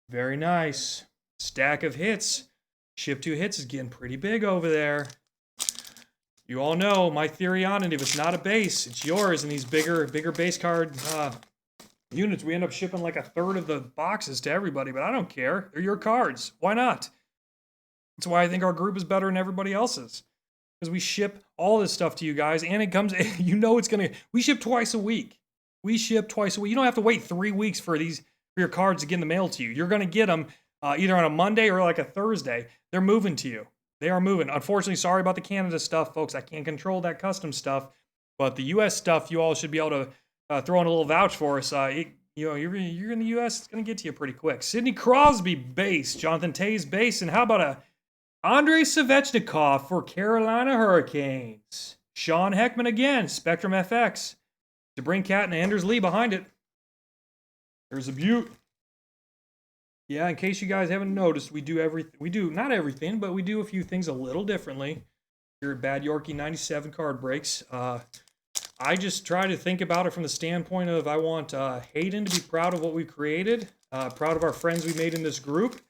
Very nice. Stack of hits. Ship 2 hits is getting pretty big over there. You all know my theory on it. If it's not a base, it's yours. And these bigger base card units, we end up shipping like a third of the boxes to everybody. But I don't care. They're your cards. Why not? That's why I think our group is better than everybody else's. Because we ship all this stuff to you guys. And it comes, you know it's going to, we ship twice a week. You don't have to wait 3 weeks for your cards to get in the mail to you. You're going to get them either on a Monday or like a Thursday. They're moving to you. They are moving. Unfortunately, sorry about the Canada stuff, folks. I can't control that custom stuff. But the U.S. stuff, you all should be able to throw in a little vouch for us. You're in the U.S., it's going to get to you pretty quick. Sidney Crosby base. Jonathan Toews base. And how about a Andrei Svechnikov for Carolina Hurricanes? Sean Heckman again. Spectrum FX. DeBrincat and Anders Lee behind it. There's a beaut. Yeah, in case you guys haven't noticed, we do not everything, but we do a few things a little differently here at BadYorkie 97 Card Breaks. I just try to think about it from the standpoint of I want Hayden to be proud of what we created, proud of our friends we made in this group,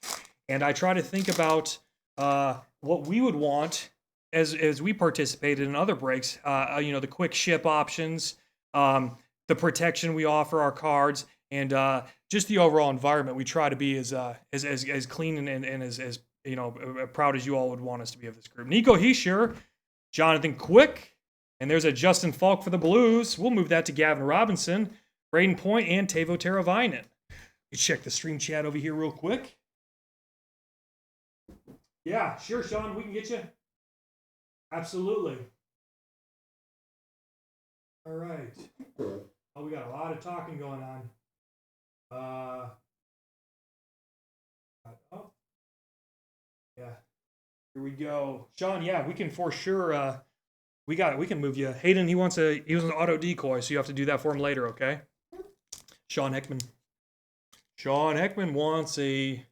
and I try to think about what we would want as we participated in other breaks. You know, the quick ship options, the protection we offer our cards, and just the overall environment. We try to be as clean and as you know, proud as you all would want us to be of this group. Nico Heischer, Jonathan Quick, and there's a Justin Falk for the Blues. We'll move that to Gavin Robinson, Braden Point, and Tavo Teravainen. You check the stream chat over here real quick. Yeah, sure, Sean, we can get you. Absolutely. All right. Oh, we got a lot of talking going on. Oh, yeah. Here we go, Sean. Yeah, we can for sure. We can move you. Hayden, he wants an auto decoy, so you have to do that for him later, okay? Sean Heckman. Sean Heckman wants a.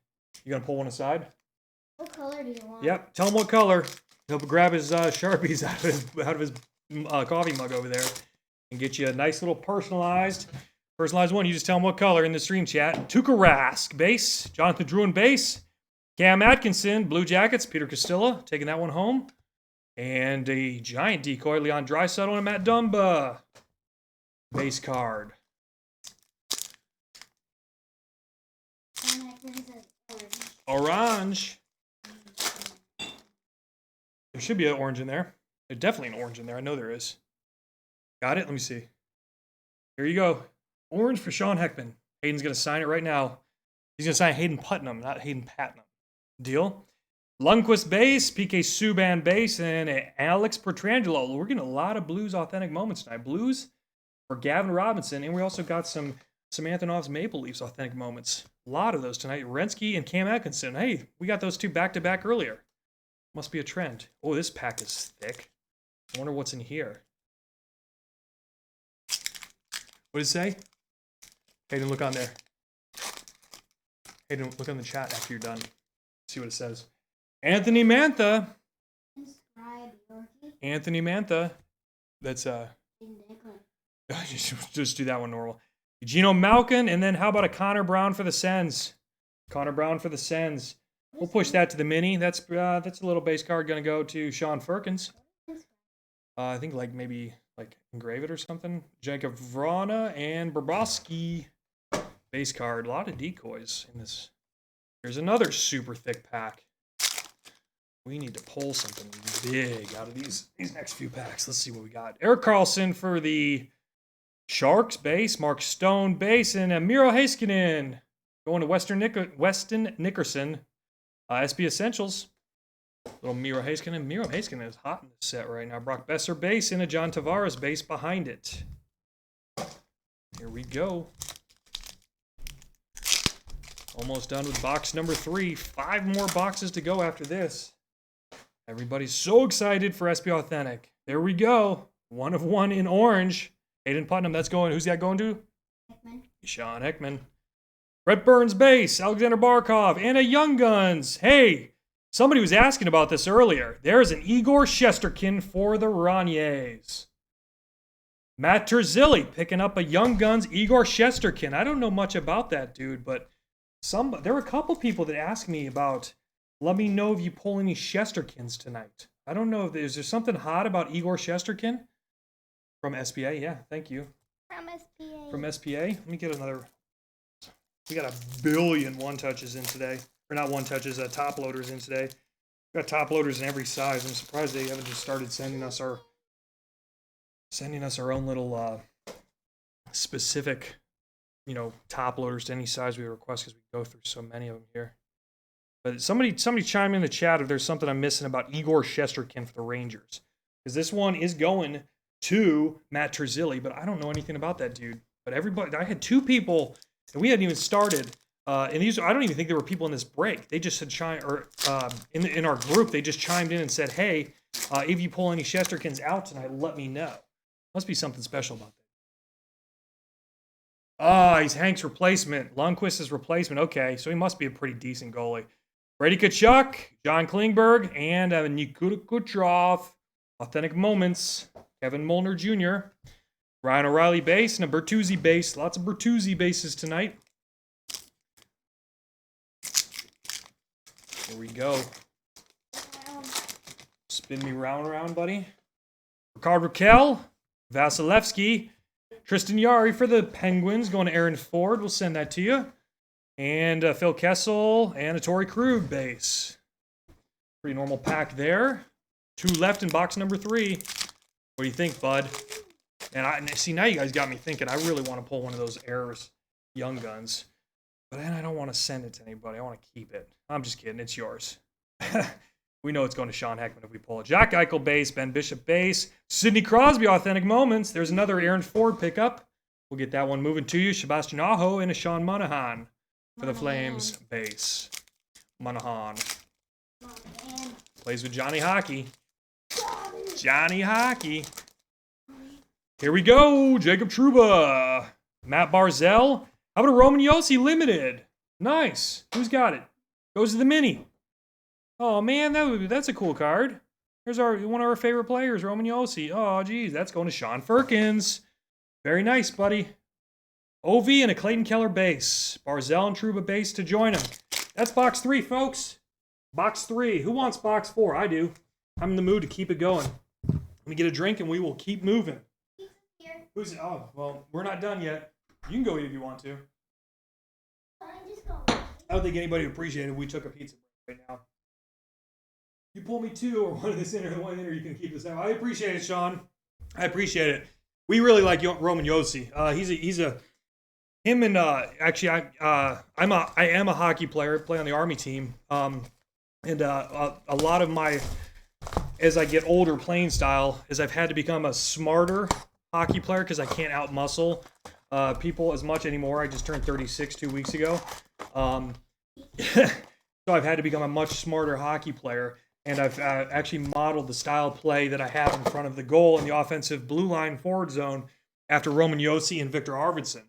You gonna pull one aside? What color do you want? Yep. Tell him what color. He'll grab his Sharpies out of his coffee mug over there and get you a nice little personalized one. You just tell him what color in the stream chat. Tuukka Rask, base. Jonathan Drouin, base. Cam Atkinson, Blue Jackets. Peter Castilla, taking that one home. And a giant decoy, Leon Draisaitl and Matt Dumba. Base card. Orange. There should be an orange in there. There's definitely an orange in there. I know there is. Got it? Let me see. Here you go. Orange for Sean Heckman. Hayden's going to sign it right now. He's going to sign Hayden Putnam, not Hayden Patnam. Deal? Lundqvist base, PK Subban base, and Alex Pietrangelo. We're getting a lot of Blues authentic moments tonight. Blues for Gavin Robinson, and we also got some Antonov's Maple Leafs authentic moments. A lot of those tonight. Renski and Cam Atkinson. Hey, we got those two back-to-back earlier. Must be a trend. Oh, this pack is thick. I wonder what's in here. What does it say? Hayden, look on there. Hayden, look on the chat after you're done. See what it says. Anthony Mantha. Anthony Mantha. That's just do that one normal. Gino Malkin, and then how about a Connor Brown for the Sens? Connor Brown for the Sens. We'll push that to the mini. That's a little base card going to go to Sean Firkins. I think maybe engrave it or something. Jacob Vrana and Bobrovsky. Base card. A lot of decoys in this. Here's another super thick pack. We need to pull something big out of these next few packs. Let's see what we got. Erik Karlsson for the Sharks base. Mark Stone base. And Miro Heiskanen going to Weston Nickerson. SB Essentials. Little Miro Heiskanen. Miro Heiskanen is hot in this set right now. Brock Besser base and a John Tavares base behind it. Here we go. Almost done with box number 3. 5 more boxes to go after this. Everybody's so excited for SB Authentic. There we go. 1 of 1 in orange. Hayden Putnam, that's going. Who's that going to? Heckman. Sean Heckman. Brett Burns base, Alexander Barkov, and a Young Guns. Hey, somebody was asking about this earlier. There's an Igor Shesterkin for the Raniers. Matt Terzilli picking up a Young Guns Igor Shesterkin. I don't know much about that dude, but there were a couple people that asked me about, let me know if you pull any Shesterkins tonight. I don't know. Is there something hot about Igor Shesterkin? From SPA, yeah, thank you. From SPA. Let me get another. We got a billion one-touches in today. Or not one-touches, top loaders in today. We got top loaders in every size. I'm surprised they haven't just started sending us our own little specific, top loaders to any size we request, because we go through so many of them here. But somebody chime in the chat if there's something I'm missing about Igor Shesterkin for the Rangers. Because this one is going to Matt Terzilli, but I don't know anything about that dude. But everybody, I had 2 people, and we hadn't even started. And these, I don't even think there were people in this break. They just had in our group, they just chimed in and said, "Hey, if you pull any Shesterkins out tonight, let me know." Must be something special about that. Ah, he's Hank's replacement. Lundqvist's replacement. Okay, so he must be a pretty decent goalie. Brady Tkachuk, John Klingberg, and Nikita Kucherov. Authentic moments. Kevin Molnar Jr., Ryan O'Reilly base, and a Bertuzzi base. Lots of Bertuzzi bases tonight. Here we go. Spin me round, buddy. Ricard Raquel, Vasilevsky, Tristan Yari for the Penguins. Going to Aaron Ford. We'll send that to you. And Phil Kessel and a Torrey Krug base. Pretty normal pack there. 2 left in box number 3. What do you think, bud? And see, now you guys got me thinking. I really want to pull one of those Ayers Young Guns. But then I don't want to send it to anybody. I want to keep it. I'm just kidding. It's yours. We know it's going to Sean Heckman if we pull it. Jack Eichel base, Ben Bishop base, Sidney Crosby authentic moments. There's another Aaron Ford pickup. We'll get that one moving to you. Sebastian Aho and a Sean Monahan for the Flames base. Monahan. Plays with Johnny Hockey. Johnny Hockey. Here we go. Jacob Trouba. Matt Barzell. How about a Roman Josi limited? Nice. Who's got it? Goes to the mini. Oh, man, that's a cool card. Here's one of our favorite players, Roman Josi. Oh, geez, that's going to Sean Firkins. Very nice, buddy. OV and a Clayton Keller base. Barzell and Trouba base to join him. That's box 3, folks. Box 3. Who wants box 4? I do. I'm in the mood to keep it going. Let me get a drink and we will keep moving. Who's? Oh, well, we're not done yet. You can go eat if you want to. I don't think anybody would appreciate it if we took a pizza break right now. You pull me 2 or one of this in or one in, or you can keep this out. I appreciate it, Sean. I appreciate it. We really like Roman Josi. Actually, I am a hockey player. I play on the Army team. And a lot of my, as I get older playing style, is I've had to become a smarter hockey player because I can't out-muscle people as much anymore. I just turned 36 2 weeks ago. So I've had to become a much smarter hockey player. And I've actually modeled the style of play that I have in front of the goal in the offensive blue line forward zone after Roman Josi and Victor Arvidsson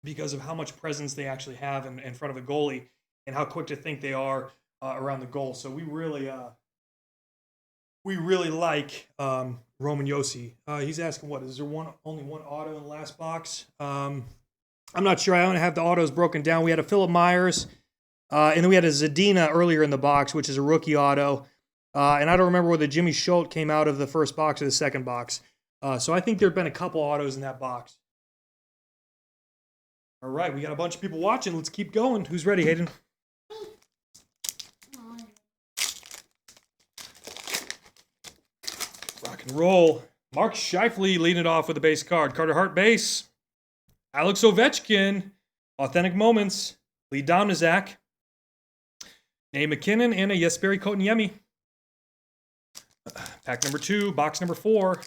because of how much presence they actually have in front of the goalie and how quick to think they are around the goal. So we really like Roman Josi. He's asking, what, is there only one auto in the last box? I'm not sure. I don't have the autos broken down. We had a Philip Myers, and then we had a Zadina earlier in the box, which is a rookie auto. And I don't remember whether Jimmy Schultz came out of the first box or the second box. So I think there have been a couple autos in that box. All right, we got a bunch of people watching. Let's keep going. Who's ready, Hayden? Rock and roll. Mark Scheifele leading it off with a base card. Carter Hart base. Alex Ovechkin. Authentic moments. Lee Domnazak. Nate McKinnon and a Jesperi Kotkaniemi. Pack number 2, box number 4.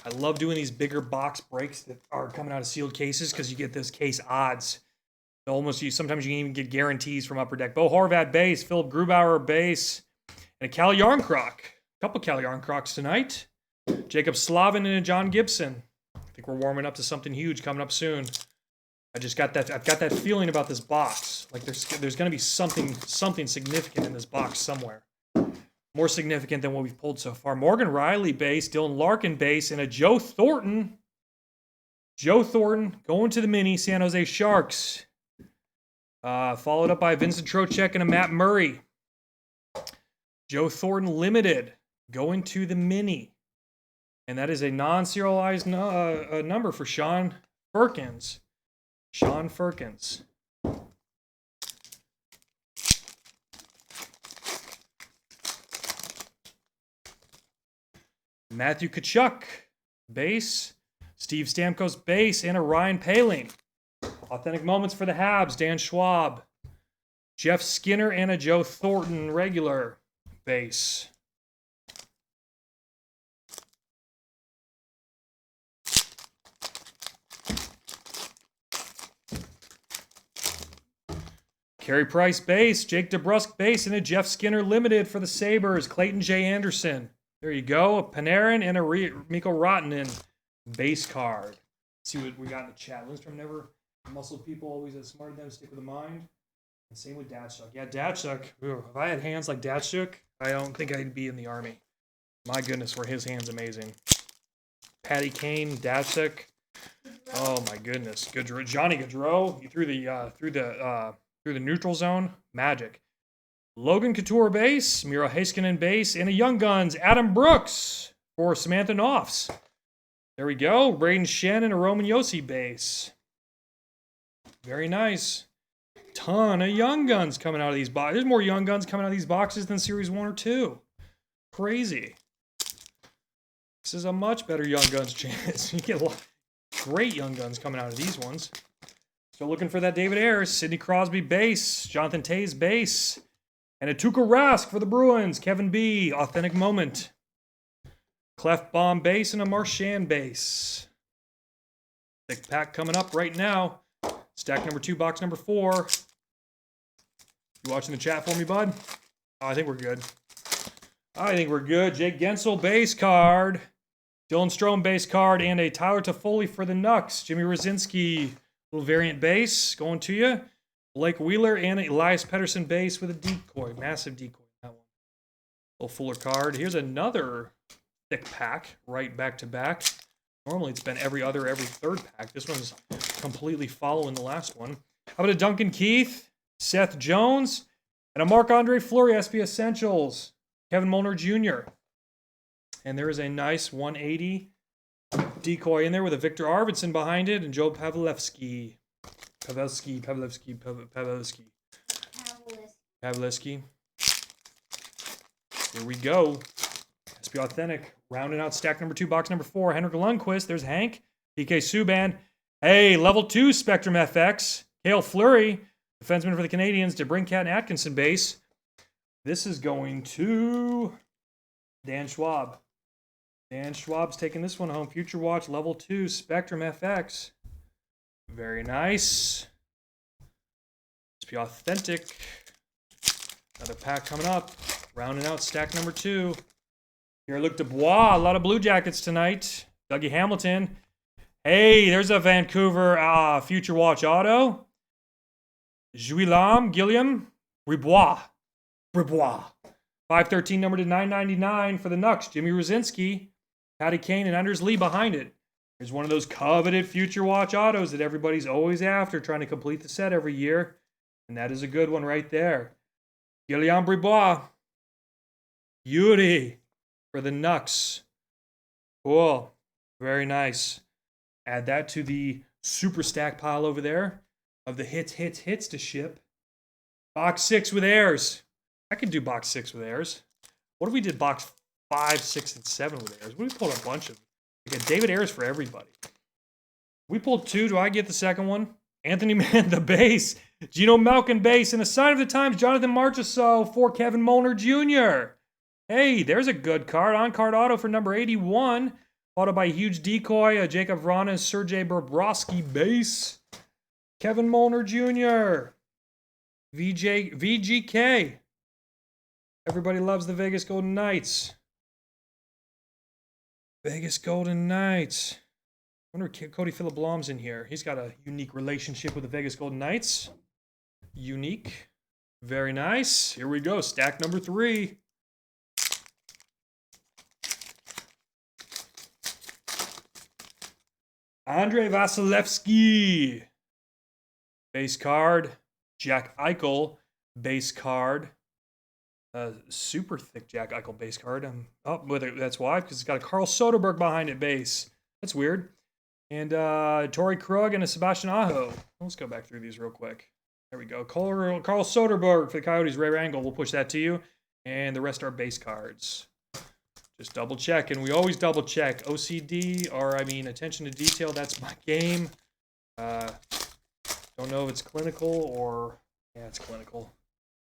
I love doing these bigger box breaks that are coming out of sealed cases because you get those case odds. Sometimes you can even get guarantees from Upper Deck. Bo Horvat base, Philip Grubauer base, and a Cal Yarncroc. A couple Cal Yarncrocs tonight. Jacob Slavin and a John Gibson. I think we're warming up to something huge coming up soon. I've got that feeling about this box. Like there's going to be something significant in this box somewhere. More significant than what we've pulled so far. Morgan Riley base, Dylan Larkin base, and a Joe Thornton. Joe Thornton going to the mini, San Jose Sharks. Followed up by Vincent Trocheck and a Matt Murray. Joe Thornton limited going to the mini. And that is a non-serialized number for Sean Firkins. Sean Firkins. Matthew Tkachuk, base. Steve Stamkos, base. And a Ryan Poehling. Authentic moments for the Habs, Dan Schwab. Jeff Skinner and a Joe Thornton, regular, base. Carey Price base, Jake DeBrusk base, and a Jeff Skinner limited for the Sabres. Clayton J. Anderson. There you go. A Panarin and a Mikko Rantanen base card. Let's see what we got in the chat. Lindstrom never muscled people, always as smart as them, stick with the mind. And same with Datsuk. Yeah, Datsuk. If I had hands like Datsuk, I don't think I'd be in the army. My goodness, were his hands amazing. Patty Kane, Datsuk. Oh my goodness, Gaudreau, Johnny Gaudreau. He threw the neutral zone. Magic. Logan Couture base, Miro Heiskanen base, and a Young Guns, Adam Brooks for Samantha Knopfs. There we go. Braden Shen and a Roman Yossi base. Very nice. Ton of Young Guns coming out of these boxes. There's more Young Guns coming out of these boxes than Series 1 or 2. Crazy. This is a much better Young Guns chance. You get a lot, great Young Guns coming out of these ones. Still looking for that David Ayers, Sidney Crosby base, Jonathan Toews base, and a Tuukka Rask for the Bruins. Kevin B, authentic moment. Clef Bomb base and a Marchand base. Thick pack coming up right now. Stack number 2, box number 4. You watching the chat for me, bud? Oh, I think we're good. I think we're good. Jake Gensel base card. Dylan Strome base card. And a Tyler Toffoli for the Nucks. Jimmy Rosinski, little variant base going to you. Blake Wheeler and Elias Pettersson base with a decoy. Massive decoy. That one. Little Fuller card. Here's another thick pack. Right back to back. Normally it's been every third pack. This one's completely following the last one. How about a Duncan Keith, Seth Jones, and a Marc-Andre Fleury SP Essentials. Kevin Molnar Jr. And there is a nice 180 decoy in there with a Victor Arvidsson behind it and Joe Pavelski. Here we go. SP Authentic. Rounding out stack number 2, box number 4. Henrik Lundqvist. There's Hank. PK Subban. Hey, level 2 Spectrum FX. Cale Fleury. Defenseman for the Canadians. DeBrincat and Atkinson base. This is going to Dan Schwab. Dan Schwab's taking this one home. Future Watch level 2 Spectrum FX. Very nice. SP Authentic. Another pack coming up. Rounding out stack number 2. Here, Luc Dubois. A lot of Blue Jackets tonight. Dougie Hamilton. Hey, there's a Vancouver Future Watch auto. Guillaume Ribois. 513 number to 999 for the Nucks. Jimmy Rosinski, Patty Kane, and Anders Lee behind it. There's one of those coveted Future Watch autos that everybody's always after, trying to complete the set every year. And that is a good one right there. Guillaume Ribois. Beauty for the Nucks. Cool. Very nice. Add that to the super stack pile over there of the hits to ship. Box 6 with Ayers. I could do box 6 with Ayers. What if we did box 5, 6, and 7 with Ayers? We pulled a bunch of. We got David Ayers for everybody. We pulled 2. Do I get the second one? Anthony Mann, the base. Geno Malkin base. And a sign of the times, Jonathan Marchessault for Kevin Molnar Jr. Hey, there's a good card. On-card auto for number 81. Auto by Huge Decoy. Jacob Vrana, Sergei Bobrovsky base. Kevin Molnar Jr. VGK. Everybody loves the Vegas Golden Knights. Vegas Golden Knights. I wonder if Cody Phillip Blom's in here. He's got a unique relationship with the Vegas Golden Knights. Unique. Very nice. Here we go. Stack number 3. Andrei Vasilevsky. Base card. Jack Eichel. Base card. Super thick Jack Eichel base card. That's why, because it's got a Carl Soderberg behind it base. That's weird. And Torrey Krug and a Sebastian Aho. Let's go back through these real quick. There we go. Carl Soderberg for the Coyotes. Ray Rangel. We'll push that to you. And the rest are base cards. Just double check. And we always double check. OCD, or attention to detail. That's my game. Don't know if it's clinical or... Yeah, it's clinical.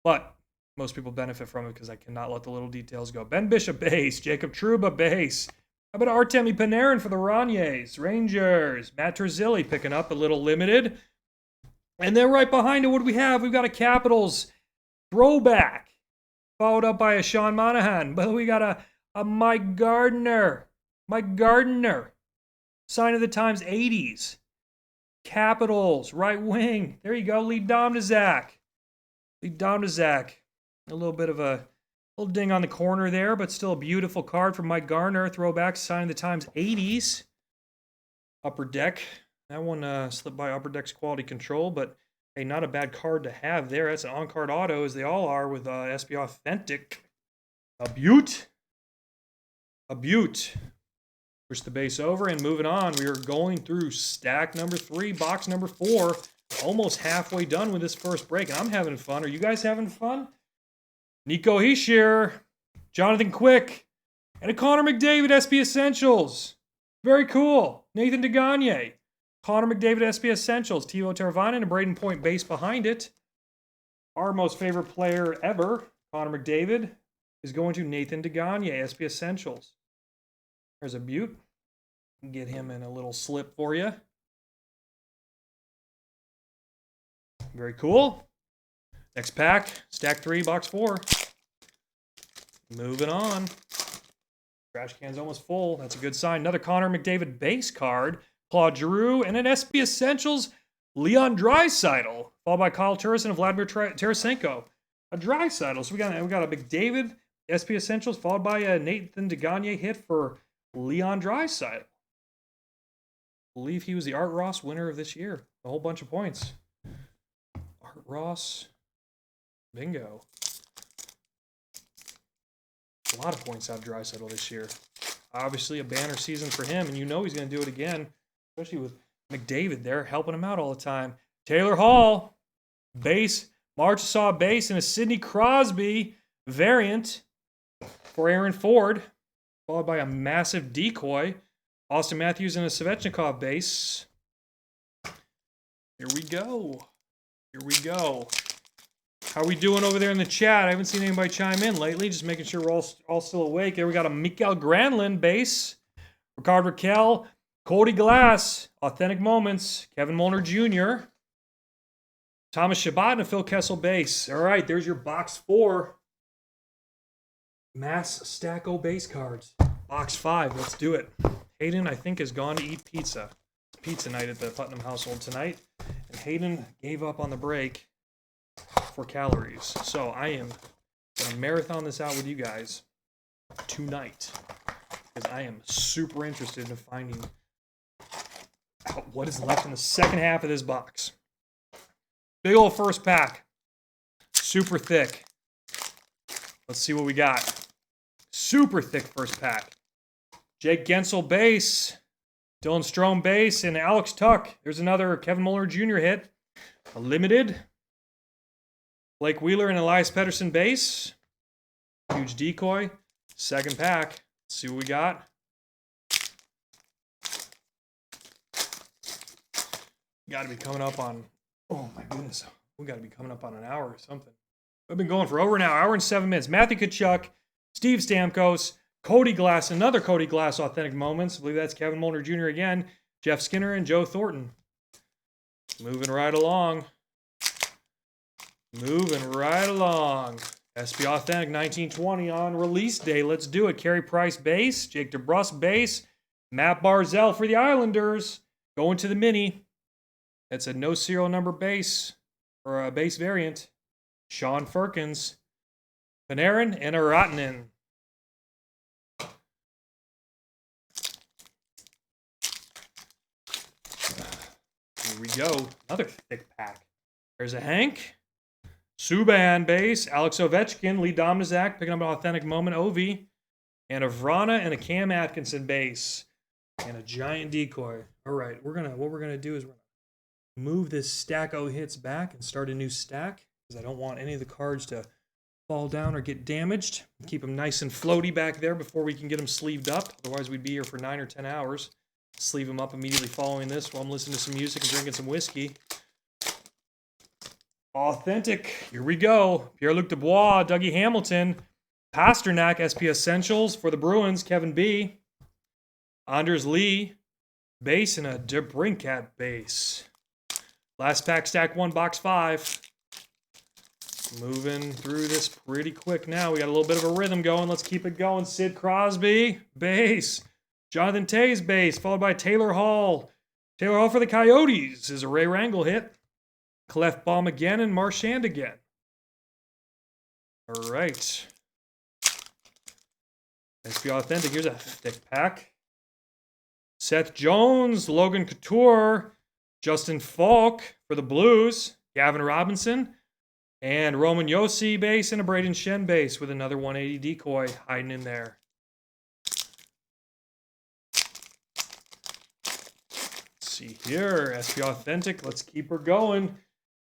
But most people benefit from it because I cannot let the little details go. Ben Bishop base. Jacob Trouba base. How about Artemi Panarin for the Rangers? Rangers. Matt Terzilli picking up a little limited. And then right behind it, what do we have? We've got a Capitals throwback. Followed up by a Sean Monahan. But we got a Mike Gardner. Sign of the times 80s. Capitals, right wing. There you go. Lee Domnazak. Lee Domnazak. A little bit of a little ding on the corner there, but still a beautiful card from Mike Garner. Throwback, sign of the times 80s. Upper Deck. That one slipped by Upper Deck's quality control, but hey, not a bad card to have there. That's an on-card auto, as they all are with SB Authentic. A beaut. A beaut. Push the base over and moving on. We are going through stack number 3, box number 4. Almost halfway done with this first break, and I'm having fun. Are you guys having fun? Nico Hischier, Jonathan Quick, and a Connor McDavid SB Essentials. Very cool. Nathan DeGagne, Connor McDavid SB Essentials, Teuvo Teravainen, and a Braden Point base behind it. Our most favorite player ever, Connor McDavid, is going to Nathan DeGagne, SB Essentials. There's a beaut. Get him in a little slip for you. Very cool. Next pack, stack 3, box 4. Moving on. Trash can's almost full. That's a good sign. Another Connor McDavid base card. Claude Giroux and an SB Essentials, Leon Draisaitl, followed by Kyle Turris and Vladimir Tarasenko. A Draisaitl. So we got a McDavid SB Essentials, followed by a Nathan DeGagne hit for Leon Draisaitl. I believe he was the Art Ross winner of this year. A whole bunch of points. Art Ross. Bingo. A lot of points out of Draisaitl this year. Obviously a banner season for him, and you know he's going to do it again, especially with McDavid there helping him out all the time. Taylor Hall, base, Marchessault base, and a Sidney Crosby variant for Aaron Ford, followed by a massive decoy. Austin Matthews and a Svechnikov base. Here we go. Here we go. How are we doing over there in the chat? I haven't seen anybody chime in lately. Just making sure we're all still awake. There we got a Mikael Granlund base. Ricard Raquel. Cody Glass. Authentic Moments. Kevin Molnar Jr. Thomas Chabot and a Phil Kessel base. All right, there's your box 4. Mass Stacko base cards. Box 5. Let's do it. Hayden, I think, has gone to eat pizza. It's pizza night at the Putnam household tonight. And Hayden gave up on the break for calories. So I am going to marathon this out with you guys tonight, because I am super interested in finding out what is left in the second half of this box. Big old first pack. Super thick. Let's see what we got. Super thick first pack. Jake Gensel base. Dylan Strome base. And Alex Tuck. There's another Kevin Molnar Jr. hit. A limited. Blake Wheeler and Elias Pettersson base. Huge decoy. Second pack. Let's see what we got. Got to be coming up on, oh my goodness, we got to be coming up on an hour or something. We've been going for over an hour and 7 minutes. Matthew Tkachuk, Steve Stamkos, Cody Glass, another Cody Glass Authentic Moments. I believe that's Kevin Molnar Jr. again. Jeff Skinner and Joe Thornton. Moving right along. Moving right along. SB Authentic 1920 on release day. Let's do it. Carey Price base. Jake DeBrusk base. Matt Barzell for the Islanders. Going to the mini. That's a no serial number base. Or a base variant. Sean Firkins. Panarin and a Rottinen. Here we go. Another thick pack. There's a Hank. Subban base. Alex Ovechkin. Lee Domnazak picking up an Authentic Moment. Ovi. And a Vrana and a Cam Atkinson base. And a giant decoy. All right. What we're gonna do is we're gonna move this stack O hits back and start a new stack, because I don't want any of the cards to fall down or get damaged. Keep them nice and floaty back there before we can get them sleeved up. Otherwise, we'd be here for 9 or 10 hours. Sleeve them up immediately following this while I'm listening to some music and drinking some whiskey. Authentic. Here we go. Pierre-Luc Dubois, Dougie Hamilton, Pasternak, SP Essentials for the Bruins, Kevin B. Anders Lee, base, and a DeBrincat base. Last pack, stack 1, box 5. Moving through this pretty quick now. We got a little bit of a rhythm going. Let's keep it going. Sid Crosby, base. Jonathan Tay's base, followed by Taylor Hall. Taylor Hall for the Coyotes is a Ray Wrangle hit. Clefbaum again and Marchand again. All right. SB Authentic. Here's a thick pack. Seth Jones, Logan Couture, Justin Falk for the Blues, Gavin Robinson, and Roman Yossi base and a Braden Shen base with another 180 decoy hiding in there. Let's see here, SB Authentic. Let's keep her going.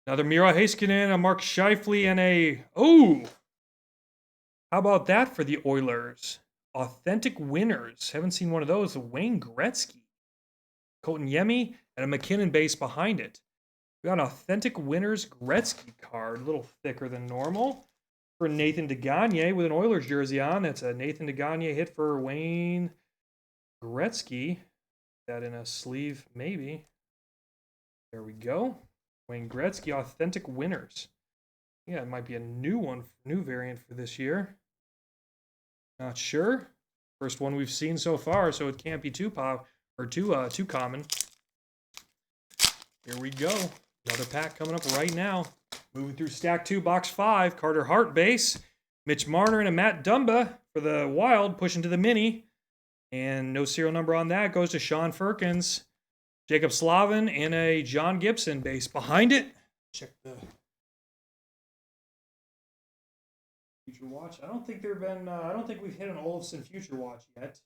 Another Miro Heiskanen, a Mark Scheifele, and a... Oh! How about that for the Oilers? Authentic winners. Haven't seen one of those. Wayne Gretzky, Colton Yemi, and a McKinnon base behind it. We got an authentic winners Gretzky card, a little thicker than normal. For Nathan DeGagne with an Oilers jersey on. That's a Nathan DeGagne hit for Wayne Gretzky. That in a sleeve, maybe. There we go. Wayne Gretzky, authentic winners. Yeah, it might be a new one, new variant for this year. Not sure. First one we've seen so far, so it can't be too common. Here we go. Another pack coming up right now. Moving through stack 2, box 5. Carter Hart base. Mitch Marner and a Matt Dumba for the Wild, pushing to the mini. And no serial number on that. Goes to Sean Firkins, Jacob Slavin, and a John Gibson base behind it. Check the Future Watch. I don't think we've hit an Olofsson Future Watch yet.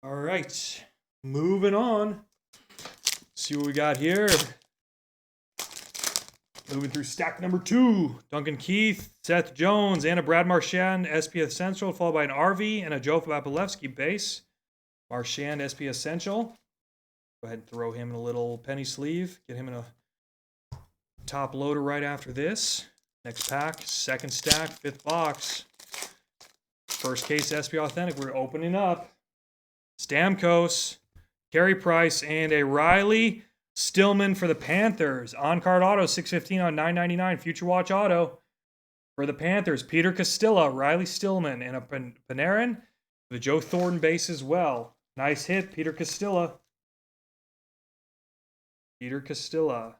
All right, moving on. See what we got here. Moving through stack number 2. Duncan Keith, Seth Jones, and a Brad Marchand SP Essential, followed by an RV and a Joe Vasilevsky base. Marchand SP Essential. Go ahead and throw him in a little penny sleeve. Get him in a top loader right after this. Next pack, second stack, 5th box. First case SP Authentic. We're opening up. Stamkos, Carey Price, and a Riley Stillman for the Panthers. On-card auto, 615 on 999. Future Watch auto for the Panthers. Peter Castilla, Riley Stillman, and a Panarin with a Joe Thornton base as well. Nice hit, Peter Castilla. Peter Castilla.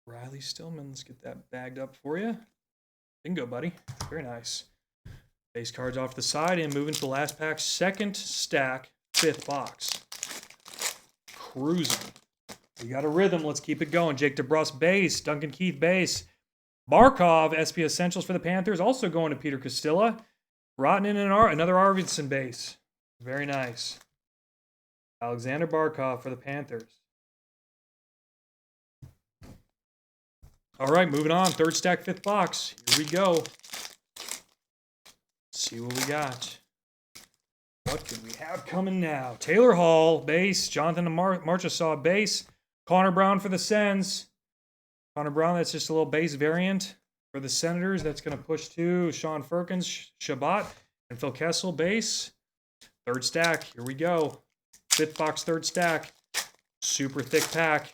Riley Stillman, let's get that bagged up for you. Bingo, buddy. Very nice. Base cards off the side and moving to the last pack. Second stack, 5th box. Cruising. We got a rhythm. Let's keep it going. Jake DeBrusk base. Duncan Keith base. Barkov, SP Essentials for the Panthers. Also going to Peter Castilla. Rotten in another Arvidsson base. Very nice. Alexander Barkov for the Panthers. All right, moving on. Third stack, 5th box. Here we go. Let's see what we got. What could we have coming now? Taylor Hall, base. Jonathan Marchessault, base. Connor Brown for the Sens. Connor Brown, that's just a little base variant for the Senators. That's going to push to Sean Firkins, Shabbat, and Phil Kessel, base. Third stack. Here we go. 5th box, 3rd stack. Super thick pack.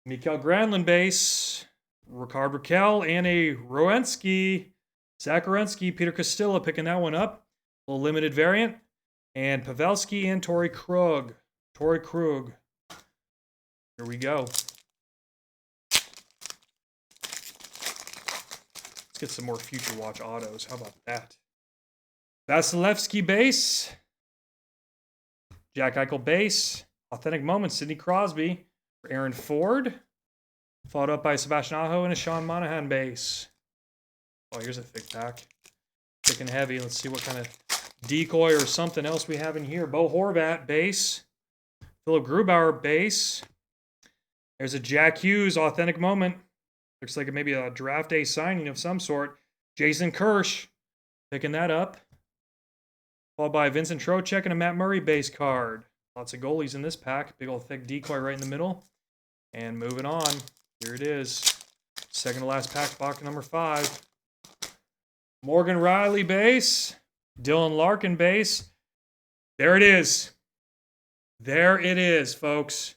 Mikael Granlund base, Ricard Raquel, and a Zach Werenski, Peter Castilla picking that one up. A little limited variant. And Pavelski and Torrey Krug. Here we go. Let's get some more Future Watch autos. How about that? Vasilevsky base. Jack Eichel base. Authentic Moments, Sidney Crosby. For Aaron Ford, followed up by Sebastian Aho and a Sean Monahan base. Oh, here's a thick pack. Thick and heavy. Let's see what kind of decoy or something else we have in here. Bo Horvat base. Philip Grubauer base. There's a Jack Hughes Authentic Moment. Looks like maybe a draft day signing of some sort. Jason Kirsch picking that up. Followed by Vincent Trocheck and a Matt Murray base card. Lots of goalies in this pack. Big old thick decoy right in the middle. And moving on. Here it is. Second to last pack, box number 5. Morgan Riley base. Dylan Larkin base. There it is. There it is, folks.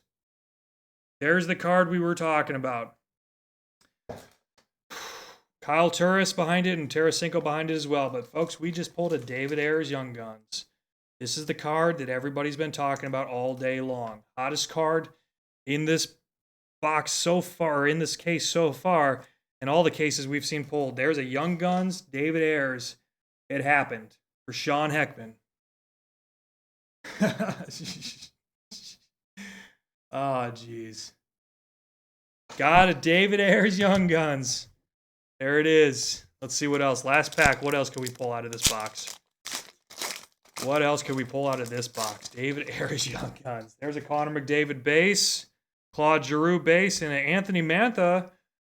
There's the card we were talking about. Kyle Turris behind it and Tarasenko behind it as well. But folks, we just pulled a David Ayres Young Guns. This is the card that everybody's been talking about all day long. Hottest card in this box so far, in this case so far, and all the cases we've seen pulled. There's a Young Guns, David Ayres. It happened for Sean Heckman. Oh, jeez. Got a David Ayres Young Guns. There it is. Let's see what else. Last pack. What else can we pull out of this box? What else can we pull out of this box? David Ayres Young Guns. There's a Connor McDavid base, Claude Giroux base, and an Anthony Mantha,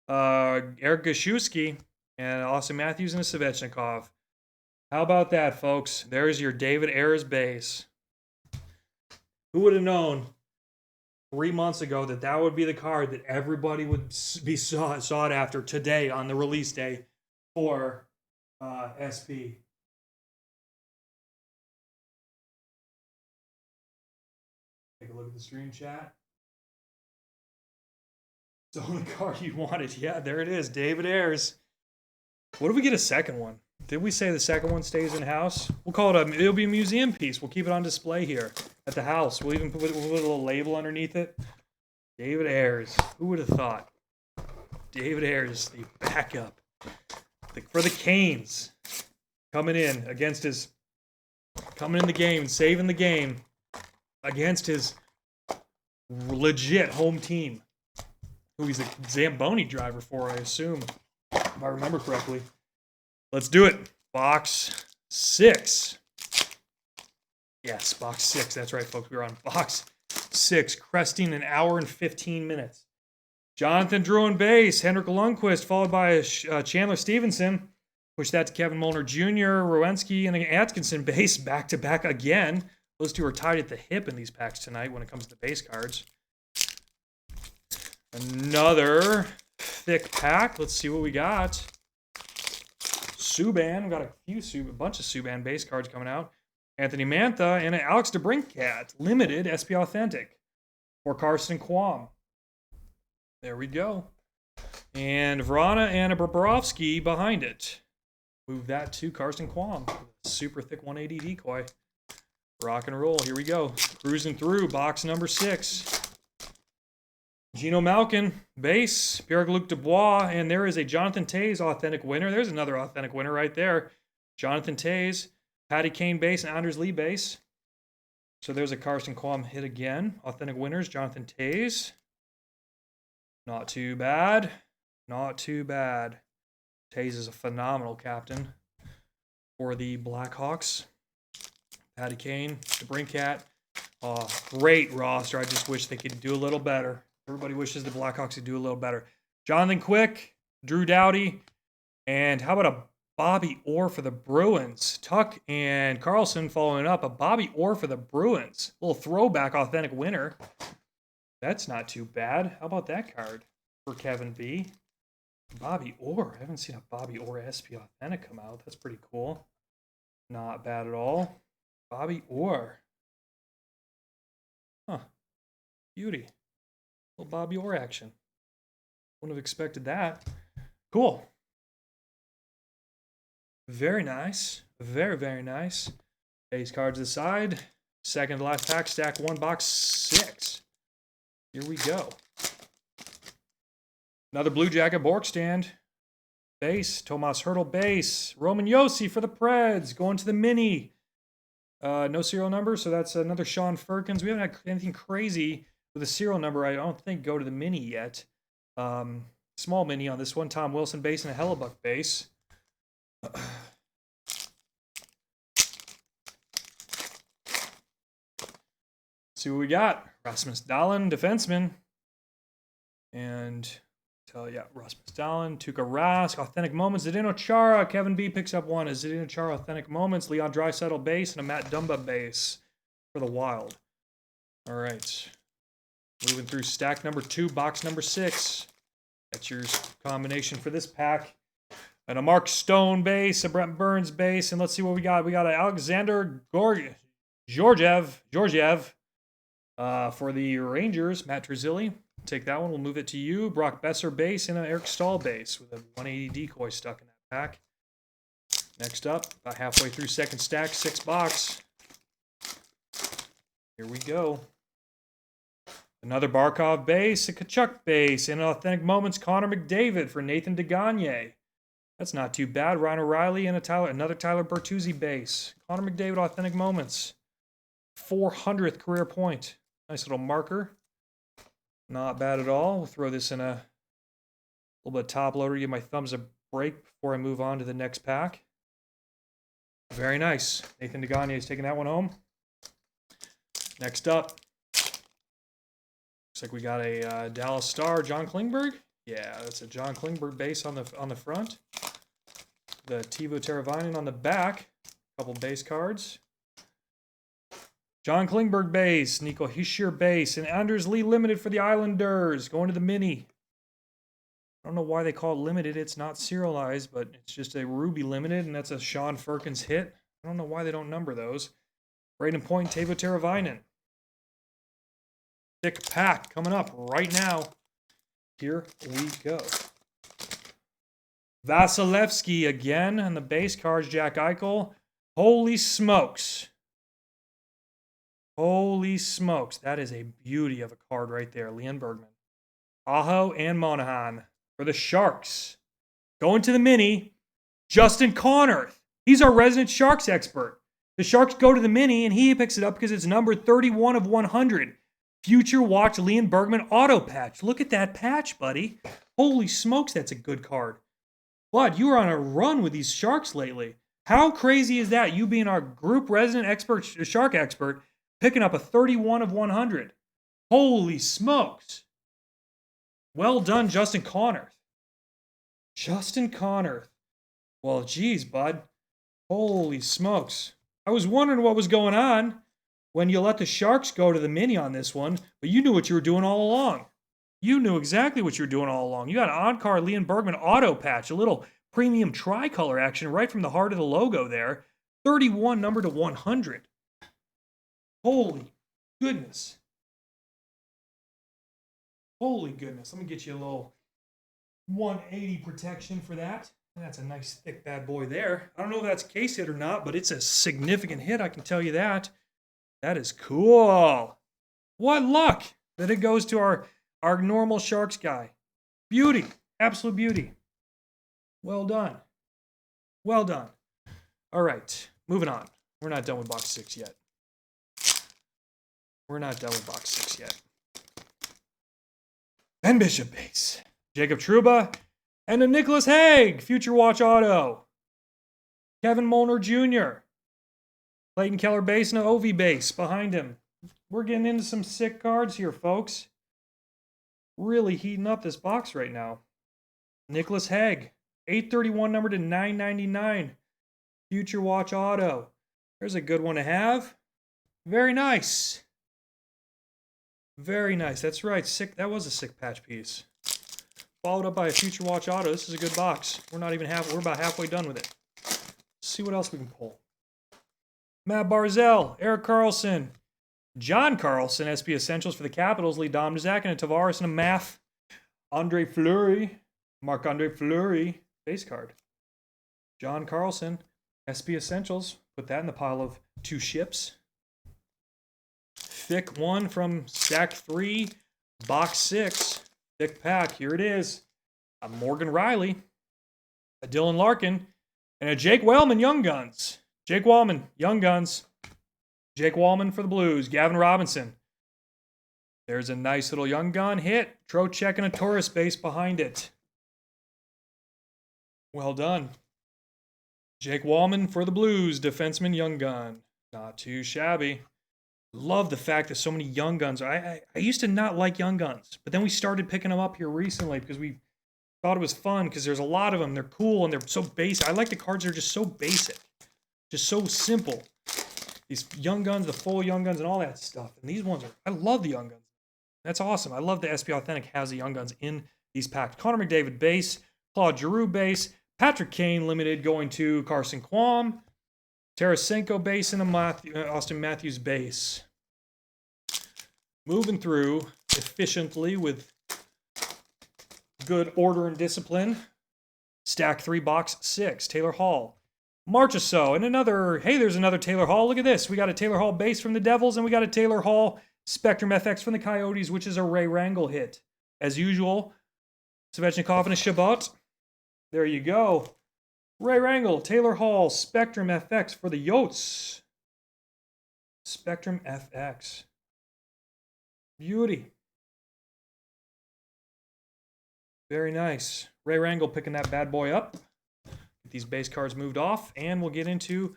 Eric Gashewski, and Austin Matthews and a Svechnikov. How about that, folks? There's your David Ayres base. Who would have known 3 months ago that that would be the card that everybody would be sought after today on the release day for SP? Take a look at the stream chat. It's the only card you wanted. Yeah, there it is. David Ayres. What if we get a second one? Did we say the second one stays in house? We'll call it it'll be a museum piece. We'll keep it on display here at the house. We'll even put a little label underneath it. David Ayres. Who would have thought? David Ayres, the backup for the Canes, coming in the game, saving the game against his legit home team, who he's a Zamboni driver for, I assume, if I remember correctly. Let's do it. Box 6. Yes, box 6. That's right, folks. We're on box 6, cresting an hour and 15 minutes. Jonathan Drouin base, Henrik Lundqvist, followed by Chandler Stevenson. Push that to Kevin Molnar Jr., Rowensky, and Atkinson base back-to-back again. Those two are tied at the hip in these packs tonight when it comes to the base cards. Another thick pack. Let's see what we got. Subban. We've got a bunch of Subban base cards coming out. Anthony Mantha and an Alex DeBrincat. Limited SP Authentic for Carson Kwam. There we go. And Vrana and a Bobrovsky behind it. Move that to Carson Kwam. Super thick 180 decoy. Rock and roll. Here we go. Cruising through box number 6. Geno Malkin, base, Pierre-Luc Dubois, and there is a Jonathan Toews authentic winner. There's another authentic winner right there. Jonathan Toews, Patty Kane base, and Anders Lee base. So there's a Carson Kwam hit again. Authentic winners, Jonathan Toews. Not too bad. Not too bad. Toews is a phenomenal captain for the Blackhawks. Patty Kane, DeBrincat. Great roster. I just wish they could do a little better. Everybody wishes the Blackhawks could do a little better. Jonathan Quick, Drew Doughty, and how about a Bobby Orr for the Bruins? Tuck and Carlson following up. A Bobby Orr for the Bruins. A little throwback authentic winner. That's not too bad. How about that card for Kevin B? Bobby Orr. I haven't seen a Bobby Orr SP authentic come out. That's pretty cool. Not bad at all. Bobby Orr. Huh. Beauty. Little Bobby Orr action. Wouldn't have expected that. Cool. Very nice. Very, very nice. Ace cards aside. Second to last pack, stack 1, box 6. Here we go. Another Blue Jacket Bork stand. Base. Tomas Hertl base. Roman Josi for the Preds. Going to the mini. No serial number, so that's another Sean Firkins. We haven't had anything crazy with a serial number, I don't think, go to the mini yet. Small mini on this one. Tom Wilson base and a Hellebuck base. See what we got. Rasmus Dahlin, defenseman. And, Rasmus Dahlin, Tuukka Rask, authentic moments. Zdeno Chara, Kevin B picks up one. A Zdeno Chara, authentic moments. Leon Draisaitl base and a Matt Dumba base for the Wild. All right. Moving through stack number 2, box number 6. That's your combination for this pack. And a Mark Stone base, a Brent Burns base, and let's see what we got. We got an Alexander Georgiev for the Rangers, Matt Trezilli. take that one. We'll move it to you. Brock Besser base and an Eric Stahl base with a 180 decoy stuck in that pack. Next up, about halfway through second stack, 6 box. Here we go. Another Barkov base, a Kachuk base, and an Authentic Moments Connor McDavid for Nathan DeGagne. That's not too bad. Ryan O'Reilly and another Tyler Bertuzzi base. Connor McDavid Authentic Moments. 400th career point. Nice little marker. Not bad at all. We'll throw this in a little bit of top loader, give my thumbs a break before I move on to the next pack. Very nice. Nathan DeGagne is taking that one home. Next up, looks like we got a Dallas Star, John Klingberg. Yeah, that's a John Klingberg base on the front. The Teuvo Teravainen on the back. A couple base cards. John Klingberg base, Nico Hischier base, and Anders Lee limited for the Islanders. Going to the mini. I don't know why they call it limited. It's not serialized, but it's just a Ruby limited, and that's a Sean Firkins hit. I don't know why they don't number those. Braden Point, Teuvo Teravainen. Thick pack coming up right now. Here we go. Vasilevsky again on the base cards, Jack Eichel. Holy smokes. Holy smokes. That is a beauty of a card right there. Leon Bergman. Aho and Monahan for the Sharks. Going to the mini, Justin Connor. He's our resident Sharks expert. The Sharks go to the mini, and he picks it up because it's numbered 31 of 100. Future Watch Leon Bergman auto patch. Look at that patch, buddy. Holy smokes, that's a good card. Bud, you are on a run with these Sharks lately. How crazy is that? You being our group resident expert, Shark expert, picking up a 31 of 100. Holy smokes. Well done, Justin Connor. Justin Connor. Well, geez, bud. Holy smokes. I was wondering what was going on when you let the Sharks go to the mini on this one, but you knew what you were doing all along. You knew exactly what you were doing all along. You got an on-card Leon Bergman auto patch, a little premium tricolor action right from the heart of the logo there. 31 number to 100. Holy goodness. Holy goodness. Let me get you a little 180 protection for that. That's a nice thick bad boy there. I don't know if that's a case hit or not, but it's a significant hit, I can tell you that. That is cool. What luck that it goes to our normal Sharks guy. Beauty. Absolute beauty. Well done. Well done. All right. Moving on. We're not done with box 6 yet. We're not done with box 6 yet. Ben Bishop base. Jacob Trouba. And a Nicholas Hague. Future Watch auto. Kevin Molnar Jr. Clayton Keller base and an Ovi base behind him. We're getting into some sick cards here, folks. Really heating up this box right now. Nicholas Hague. 831 number to 999. Future Watch auto. There's a good one to have. Very nice. Very nice. That's right. Sick. That was a sick patch piece. Followed up by a Future Watch auto. This is a good box. We're about halfway done with it. Let's see what else we can pull. Matt Barzell, Eric Carlson, John Carlson, SP Essentials for the Capitals, Lee Domzak, and a Tavares and a Math. Andre Fleury, Marc-Andre Fleury, base card. John Carlson, SP Essentials, put that in the pile of 2 ships. Thick one from stack 3, box 6, thick pack, here it is. A Morgan Riley, a Dylan Larkin, and a Jake Wellman Young Guns. Jake Wallman, Young Guns. Jake Wallman for the Blues. Gavin Robinson. There's a nice little Young Gun hit. Trocheck and a Taurus base behind it. Well done. Jake Wallman for the Blues. Defenseman Young Gun. Not too shabby. Love the fact that so many Young Guns. I used to not like Young Guns, but then we started picking them up here recently because we thought it was fun because there's a lot of them. They're cool and they're so basic. I like the cards that are just so basic. Just so simple. These Young Guns, the full Young Guns, and all that stuff. And these ones I love the Young Guns. That's awesome. I love the SP Authentic has the Young Guns in these packs. Connor McDavid base, Claude Giroux base, Patrick Kane limited going to Carson Kwam, Tarasenko base, and a Austin Matthews base. Moving through efficiently with good order and discipline. Stack 3, box 6, Taylor Hall. Marchessault, and another, hey, there's another Taylor Hall. Look at this. We got a Taylor Hall base from the Devils, and we got a Taylor Hall Spectrum FX from the Coyotes, which is a Ray Wrangle hit. As usual, Svechnikov and a Shabbat. There you go. Ray Wrangle, Taylor Hall, Spectrum FX for the Yotes. Spectrum FX. Beauty. Very nice. Ray Wrangle picking that bad boy up. Get these base cards moved off, and we'll get into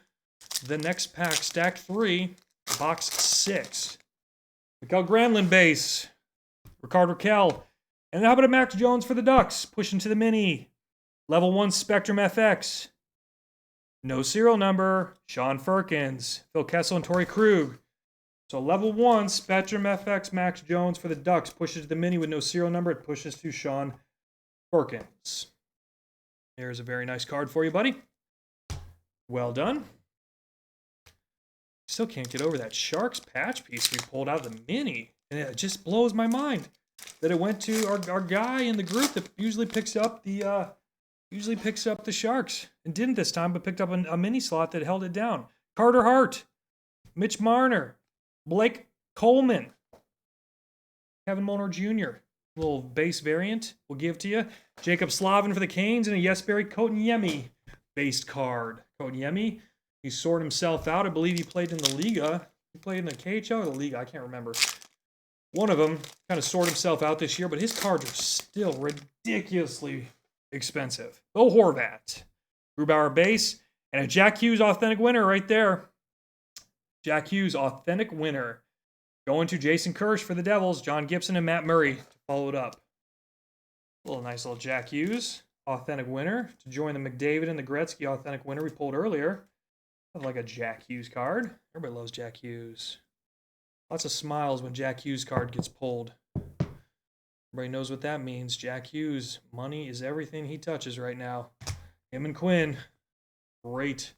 the next pack. Stack 3, box 6. Raquel Granlund base. Rickard Raquel. And how about a Max Jones for the Ducks? Pushing to the mini. Level 1 Spectrum FX. No serial number. Sean Firkins. Phil Kessel and Torrey Krug. So level 1 Spectrum FX Max Jones for the Ducks. Pushes to the mini with no serial number. It pushes to Sean Firkins. There's a very nice card for you, buddy. Well done. Still can't get over that Sharks patch piece we pulled out of the mini. And it just blows my mind that it went to our guy in the group that usually picks up the Sharks, and didn't this time, but picked up a mini slot that held it down. Carter Hart, Mitch Marner, Blake Coleman, Kevin Molnar Jr. Little base variant we'll give to you. Jacob Slavin for the Canes, and a Jesperi Kotkaniemi based card. Kotkaniemi, he sorted himself out. I believe he played in the Liga. He played in the KHL or the Liga. I can't remember. One of them kind of sorted himself out this year, but his cards are still ridiculously expensive. Bo Horvat, Grubauer base, and a Jack Hughes authentic winner right there. Jack Hughes authentic winner. Going to Jason Kirsch for the Devils, John Gibson and Matt Murray to follow it up. A little nice little Jack Hughes authentic winner to join the McDavid and the Gretzky authentic winner we pulled earlier. Kind of like a Jack Hughes card. Everybody loves Jack Hughes. Lots of smiles when Jack Hughes card gets pulled. Everybody knows what that means. Jack Hughes, money is everything he touches right now. Him and Quinn, great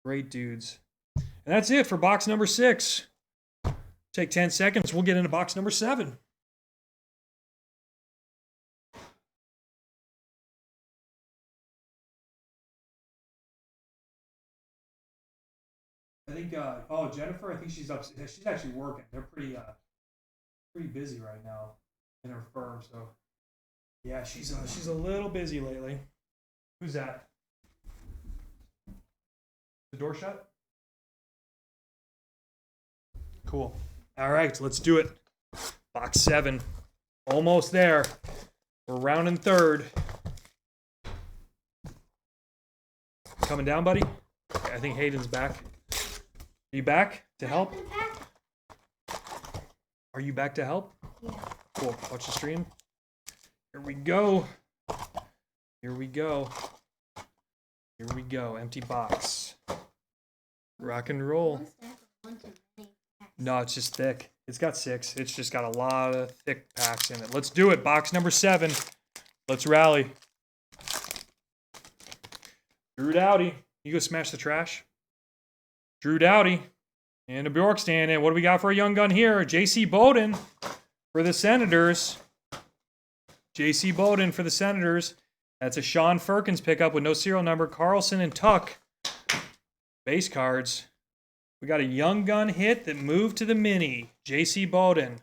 dudes. And that's it for box number 6. Take 10 seconds. We'll get into box number 7. I think, Jennifer, I think she's up. She's actually working. They're pretty busy right now in her firm. So, yeah, she's a little busy lately. Who's that? The door shut? Cool. All right, let's do it. Box 7. Almost there. We're rounding third. Coming down, buddy? Okay, I think Hayden's back. Are you back to help? Are you back to help? Yeah. Cool. Watch the stream. Here we go. Here we go. Here we go. Empty box. Rock and roll. No, it's just thick. It's got 6. It's just got a lot of thick packs in it. Let's do it. Box number 7. Let's rally. Drew Doughty. You go smash the trash. Drew Doughty. And a Bjork stand in. What do we got for a young gun here? J.C. Bowden for the Senators. J.C. Bowden for the Senators. That's a Sean Firkins pickup with no serial number. Carlson and Tuck. Base cards. We got a young gun hit that moved to the mini. J.C. Bowden.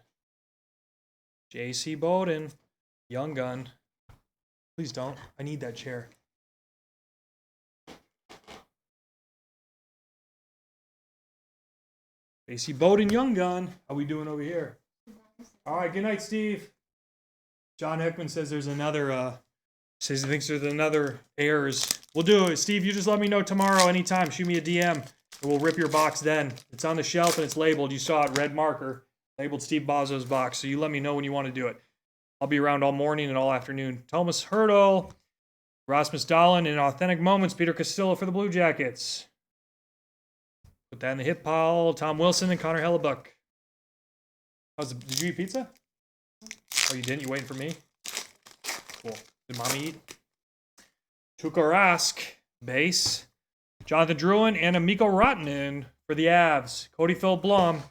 J.C. Bowden. Young gun. Please don't. I need that chair. J.C. Bowden, young gun. How we doing over here? All right, good night, Steve. John Hickman says there's another, says he thinks there's another errors. We'll do it. Steve, you just let me know tomorrow anytime. Shoot me a DM, and we'll rip your box then. It's on the shelf, and it's labeled. You saw it, red marker, labeled Steve Bozzo's box. So you let me know when you want to do it. I'll be around all morning and all afternoon. Thomas Hurdle, Rasmus Dahlin, and Authentic Moments, Peter Castillo for the Blue Jackets. Put that in the hit pile. Tom Wilson and Connor Hellebuck. Did you eat pizza? Oh, you didn't? You waiting for me? Cool. Did mommy eat? Tuukka Rask, base. Jonathan Drouin and a Mikko Rantanen for the Avs. Cody Phil Blum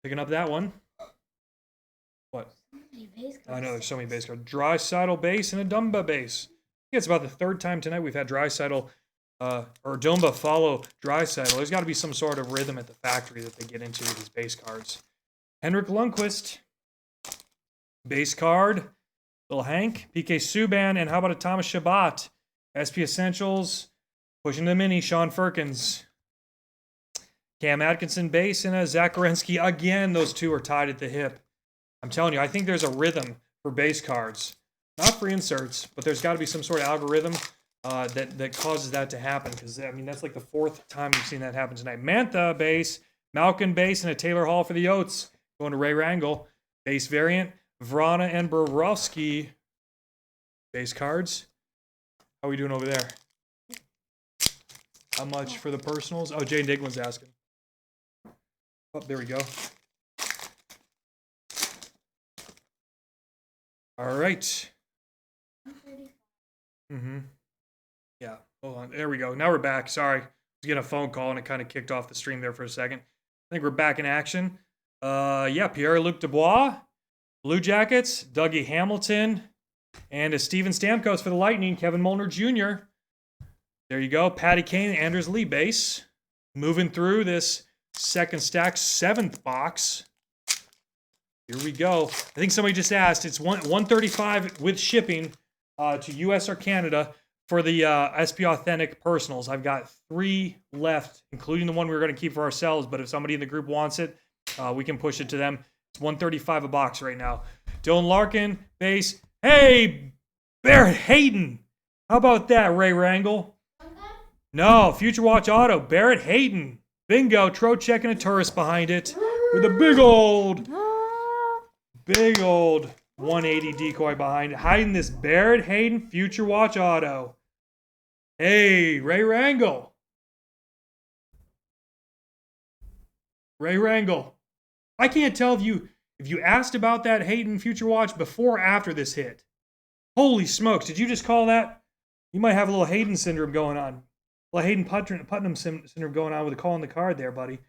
picking up that one. What? So many base cards. I know there's so many base cards. Drysidle base and a Dumba base. I think it's about the third time tonight we've had Drysidle or Dumba follow Drysidle. There's got to be some sort of rhythm at the factory that they get into with these base cards. Henrik Lundqvist, base card. Little Hank, PK Subban, and how about a Thomas Shabbat? SP Essentials, pushing the mini, Sean Firkins. Cam Atkinson base and a Zach Werenski. Again, those two are tied at the hip. I'm telling you, I think there's a rhythm for base cards. Not for inserts, but there's got to be some sort of algorithm that causes that to happen. Because, I mean, that's like the fourth time we've seen that happen tonight. Mantha base, Malkin base, and a Taylor Hall for the Oats. Going to Ray Rangel. Base variant, Vrana and Borowski. Base cards. How are we doing over there? How much for the personals? Oh, Jay Diglin's asking. Oh, there we go. All right. Yeah, hold on. There we go. Now we're back. Sorry. I was getting a phone call and it kind of kicked off the stream there for a second. I think we're back in action. Yeah, Pierre-Luc Dubois, Blue Jackets, Dougie Hamilton, and a Steven Stamkos for the Lightning, Kevin Molnar Jr. There you go. Patty Kane, Anders Lee base. Moving through this second stack, seventh box. Here we go. I think somebody just asked. It's $135 with shipping to US or Canada for the SP Authentic Personals. I've got 3 left, including the one we're going to keep for ourselves. But if somebody in the group wants it, we can push it to them. It's $135 a box right now. Dylan Larkin, base. Hey, Barrett Hayden. How about that, Ray Rangel? No, Future Watch Auto. Barrett Hayden. Bingo. Trocheck and a tourist behind it with a big old 180 decoy behind it. Hiding this Barrett Hayden Future Watch Auto. Hey, Ray Rangel. Ray Rangel. I can't tell if you asked about that Hayden Future Watch before or after this hit. Holy smokes, did you just call that? You might have a little Hayden syndrome going on. A little Hayden Putnam syndrome going on with a call on the card there, buddy.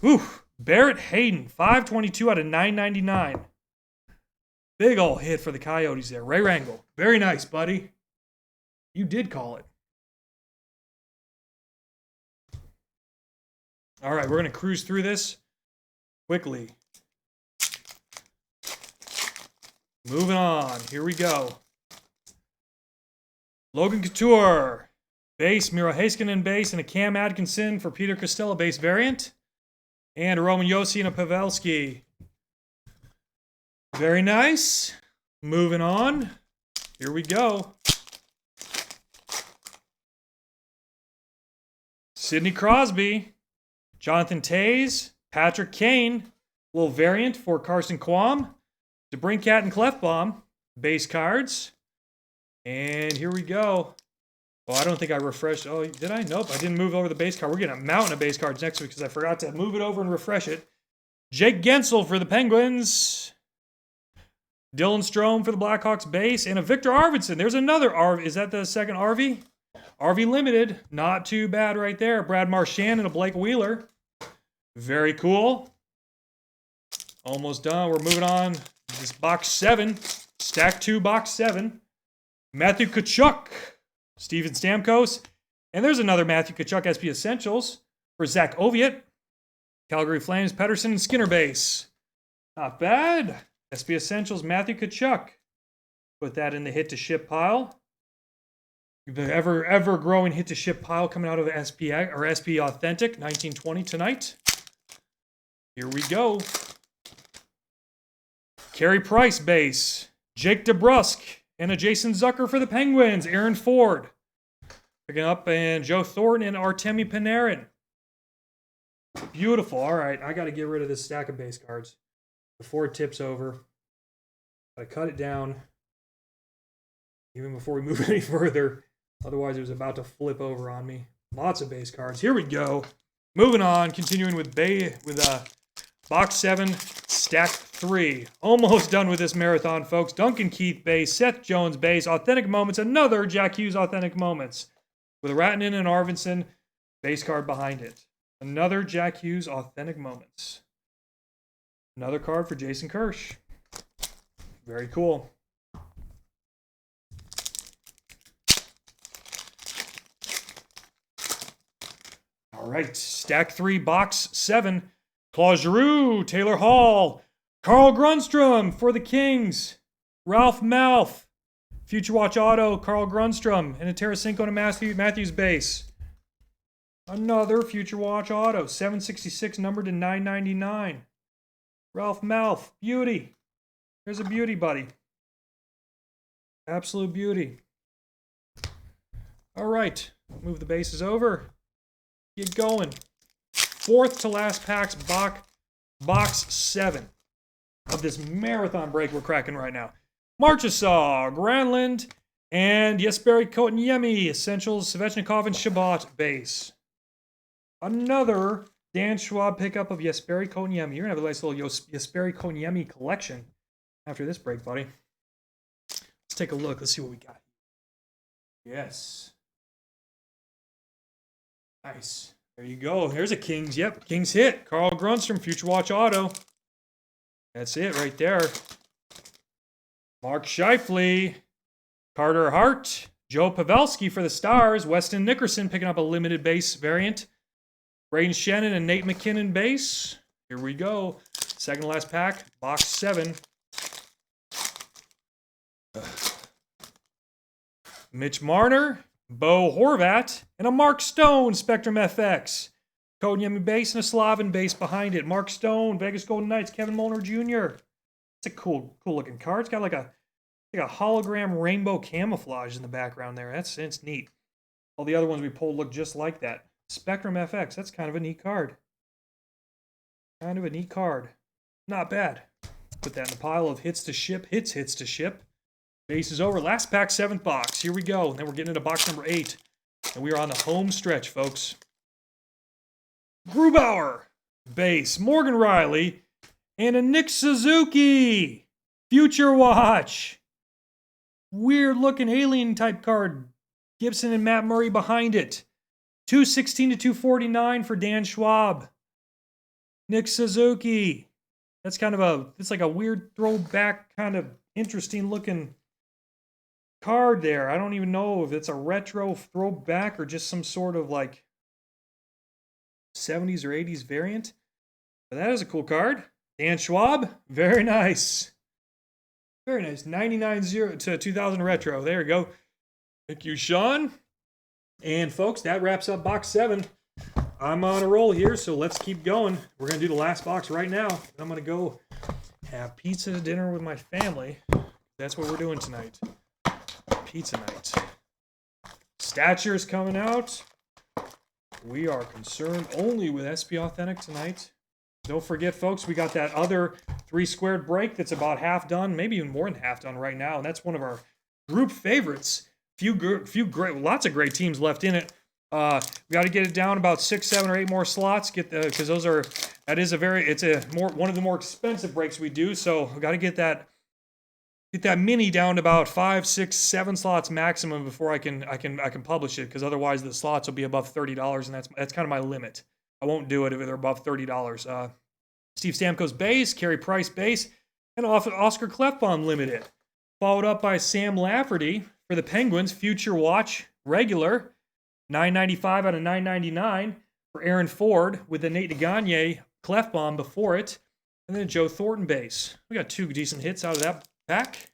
Whew. Barrett Hayden, 522 out of 999. Big ol' hit for the Coyotes there. Ray Rangel. Very nice, buddy. You did call it. All right, we're going to cruise through this quickly. Moving on. Here we go. Logan Couture. Base, Miro Heiskanen base, and a Cam Atkinson for Peter Costello base variant. And a Roman Josi and a Pavelski. Very nice. Moving on. Here we go. Sidney Crosby. Jonathan Toews. Patrick Kane. Little variant for Carson Quam. DeBrincat and Clefbaum. Base cards. And here we go. Oh, I don't think I refreshed. Oh, did I? Nope, I didn't move over the base card. We're getting a mountain of base cards next week because I forgot to move it over and refresh it. Jake Gensel for the Penguins. Dylan Strome for the Blackhawks base. And a Victor Arvidsson. There's another RV. Is that the second RV? RV Limited. Not too bad right there. Brad Marchand and a Blake Wheeler. Very cool. Almost done. We're moving on. This box 7. Stack 2, box 7. Matthew Tkachuk. Steven Stamkos. And there's another Matthew Tkachuk SP Essentials for Zach Oviatt. Calgary Flames, Pettersson, and Skinner base. Not bad. SP Essentials, Matthew Tkachuk. Put that in the hit to ship pile. The ever growing hit to ship pile coming out of SP Authentic 1920 tonight. Here we go. Carey Price base. Jake DeBrusk. And a Jason Zucker for the Penguins. Aaron Ford. Picking up and Joe Thornton and Artemi Panarin. Beautiful. All right. I got to get rid of this stack of base cards before it tips over. I cut it down even before we move any further. Otherwise, it was about to flip over on me. Lots of base cards. Here we go. Moving on. Continuing with box 7, stack 3. Almost done with this marathon, folks. Duncan Keith base, Seth Jones base, Authentic Moments, another Jack Hughes Authentic Moments with a Ratinen and Arvidsson base card behind it. Another Jack Hughes Authentic Moments. Another card for Jason Kirsch. Very cool. All right, stack 3, box 7. Claude Giroux, Taylor Hall, Carl Grunstrom for the Kings, Ralph Malph, Future Watch Auto, Carl Grunstrom, and a Tarasenko and a Matthews base. Another Future Watch Auto, 766 numbered to 999. Ralph Malph, beauty. There's a beauty, buddy. Absolute beauty. All right, move the bases over. Get going. 4th to last packs, box 7 of this marathon break we're cracking right now. Marchessault, Granlund, and Jesperi Kotkaniemi, Essentials, Svechnikov, and Shabbat base. Another Dan Schwab pickup of Jesperi Kotkaniemi. You're going to have a nice little Jesperi Kotkaniemi collection after this break, buddy. Let's take a look. Let's see what we got. Yes. Nice. There you go. There's a Kings. Yep, Kings hit. Carl Grunstrom, Future Watch Auto. That's it right there. Mark Scheifele, Carter Hart, Joe Pavelski for the Stars, Weston Nickerson picking up a limited base variant, Braden Shannon and Nate McKinnon base. Here we go. Second to last pack, box 7. Mitch Marner, Bo Horvat, and a Mark Stone Spectrum FX. Kotkaniemi base and a Slavin base behind it. Mark Stone, Vegas Golden Knights, Kevin Molnar Jr. It's a cool looking card. It's got like a hologram rainbow camouflage in the background there. It's neat. All the other ones we pulled look just like that. Spectrum FX, that's kind of a neat card. Kind of a neat card. Not bad. Put that in the pile of hits to ship. Hits to ship. Base is over. Last pack, 7th box. Here we go. And then we're getting into box number 8. And we are on the home stretch, folks. Grubauer, base. Morgan Riley, and a Nick Suzuki. Future Watch. Weird looking alien type card. Gibson and Matt Murray behind it. 216 to 249 for Dan Schwab. Nick Suzuki. That's kind of it's like a weird throwback, kind of interesting looking card there. I don't even know if it's a retro throwback or just some sort of like 70s or 80s variant. But that is a cool card. Dan Schwab, very nice. Very nice. 99 to 2000 retro. There you go. Thank you, Sean. And folks, that wraps up box 7. I'm on a roll here, so let's keep going. We're going to do the last box right now. I'm going to go have pizza dinner with my family. That's what we're doing tonight. Pizza night. Stature's coming out. We are concerned only with SP Authentic tonight. Don't forget, folks, we got that other 3 squared break that's about half done, maybe even more than half done right now, and that's one of our group favorites. Lots of great teams left in it. We got to get it down about 6, 7, or 8 more slots. Because it's one of the more expensive breaks we do. So we got to get that mini down to about 5, 6, 7 slots maximum before I can publish it. Because otherwise the slots will be above $30, and that's kind of my limit. I won't do it if they're above $30. Steve Stamkos base, Carey Price base, and Oscar Klefbom limited. Followed up by Sam Lafferty for the Penguins, Future Watch regular, $9.95 out of $9.99 for Aaron Ford with the Nate Gagne Klefbom before it, and then a Joe Thornton base. We got 2 decent hits out of that pack.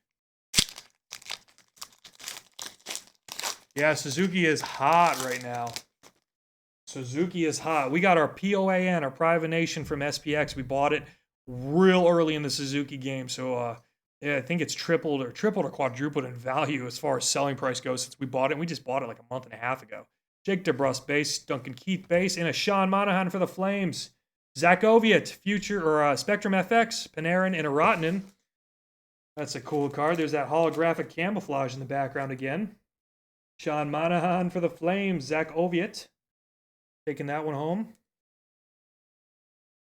Yeah, Suzuki is hot right now. Suzuki is hot. We got our POAN, our Private Nation from SPX. We bought it real early in the Suzuki game, so yeah, I think it's tripled or quadrupled in value as far as selling price goes since we bought it. We just bought it like a month and a half ago. Jake DeBrus base, Duncan Keith base, and a Sean Monahan for the Flames. Zach Oviatt, Spectrum FX, Panarin, and a Rottinen. That's a cool card. There's that holographic camouflage in the background again. Sean Monahan for the Flames. Zach Oviatt. Taking that one home.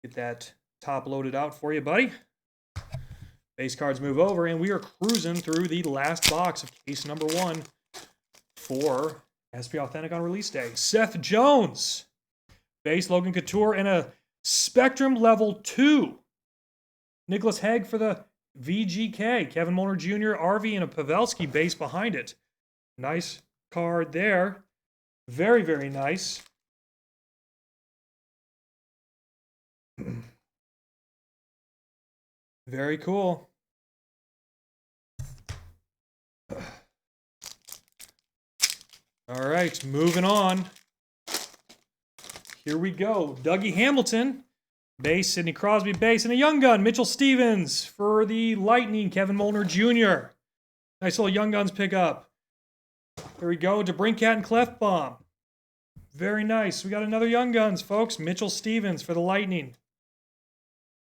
Get that top loaded out for you, buddy. Base cards move over, and we are cruising through the last box of case number 1 for SP Authentic on release day. Seth Jones. Base Logan Couture and a Spectrum Level 2 Nicholas Haig for the VGK. Kevin Molnar Jr., RV, and a Pavelski base behind it. Nice card there. Very, very nice. Very cool. All right, moving on. Here we go. Dougie Hamilton, base. Sidney Crosby, base. And a young gun, Mitchell Stevens for the Lightning, Kevin Molnar Jr. Nice little young guns pickup. Here we go. DeBrincat and Clefbaum. Very nice. We got another young guns, folks. Mitchell Stevens for the Lightning.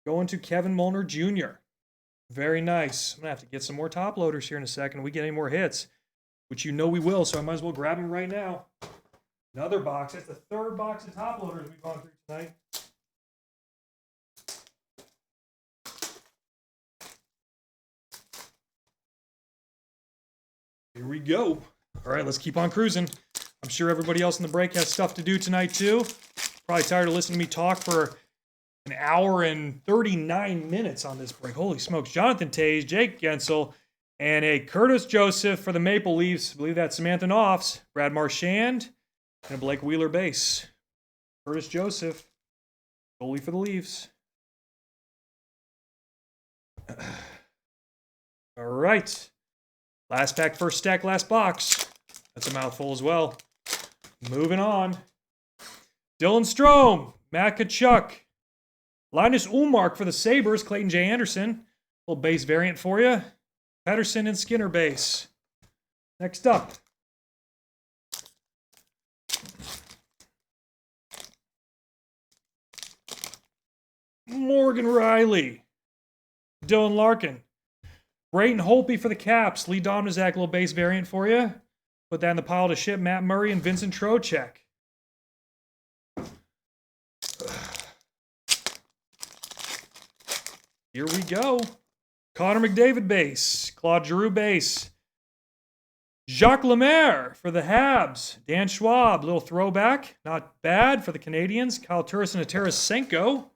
Going to Kevin Molnar Jr. Very nice. I'm going to have to get some more top loaders here in a second. If we get any more hits, which you know we will, so I might as well grab them right now. Another box. That's the third box of top loaders we've gone through tonight. Here we go. All right, let's keep on cruising. I'm sure everybody else in the break has stuff to do tonight too. Probably tired of listening to me talk for an hour and 39 minutes on this break. Holy smokes. Jonathan Toews, Jake Gensel, and a Curtis Joseph for the Maple Leafs. I believe that's Samantha Knopf's, Brad Marchand, and a Blake Wheeler base. Curtis Joseph, goalie for the Leafs. All right. Last pack, first stack, last box. That's a mouthful as well. Moving on. Dylan Strome, Matt Tkachuk, Linus Ullmark for the Sabres, Clayton J. Anderson. Little base variant for you. Pettersson and Skinner base. Next up. Morgan Riley. Dylan Larkin. Brayton Holtby for the Caps. Lee Domnazak, little base variant for you. Put that in the pile to ship. Matt Murray and Vincent Trocheck. Here we go. Connor McDavid base. Claude Giroux base. Jacques Lemaire for the Habs. Dan Schwab, little throwback. Not bad for the Canadians. Kyle Turris and a Tarasenko.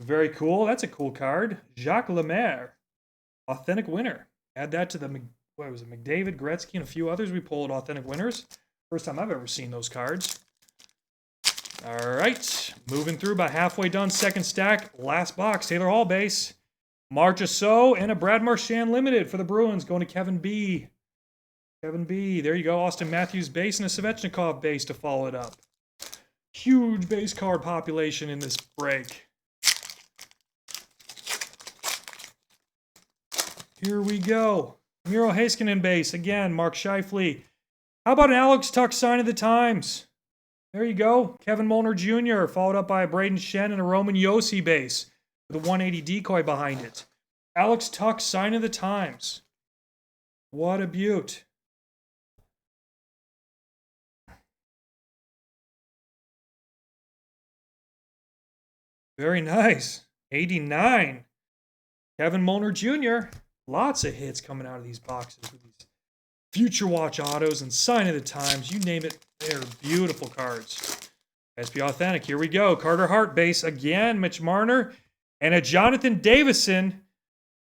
Very cool. That's a cool card. Jacques Lemaire. Authentic winner. Add that to the, what was it, McDavid, Gretzky, and a few others. We pulled authentic winners. First time I've ever seen those cards. All right. Moving through, about halfway done. Second stack. Last box. Taylor Hall base. Marchessault and a Brad Marchand limited for the Bruins. Going to Kevin B. Kevin B. There you go. Austin Matthews base and a Svechnikov base to follow it up. Huge base card population in this break. Here we go. Miro Heiskanen base. Again, Mark Scheifele. How about an Alex Tuch sign of the times? There you go. Kevin Molnar Jr. followed up by a Braden Shen and a Roman Josi base with a 180 decoy behind it. Alex Tuch sign of the times. What a beaut. Very nice. 89. Kevin Molnar Jr. Lots of hits coming out of these boxes with these Future Watch autos and sign of the times. You name it, they're beautiful cards. SP Authentic, here we go. Carter Hart base again. Mitch Marner. And a Jonathan Davison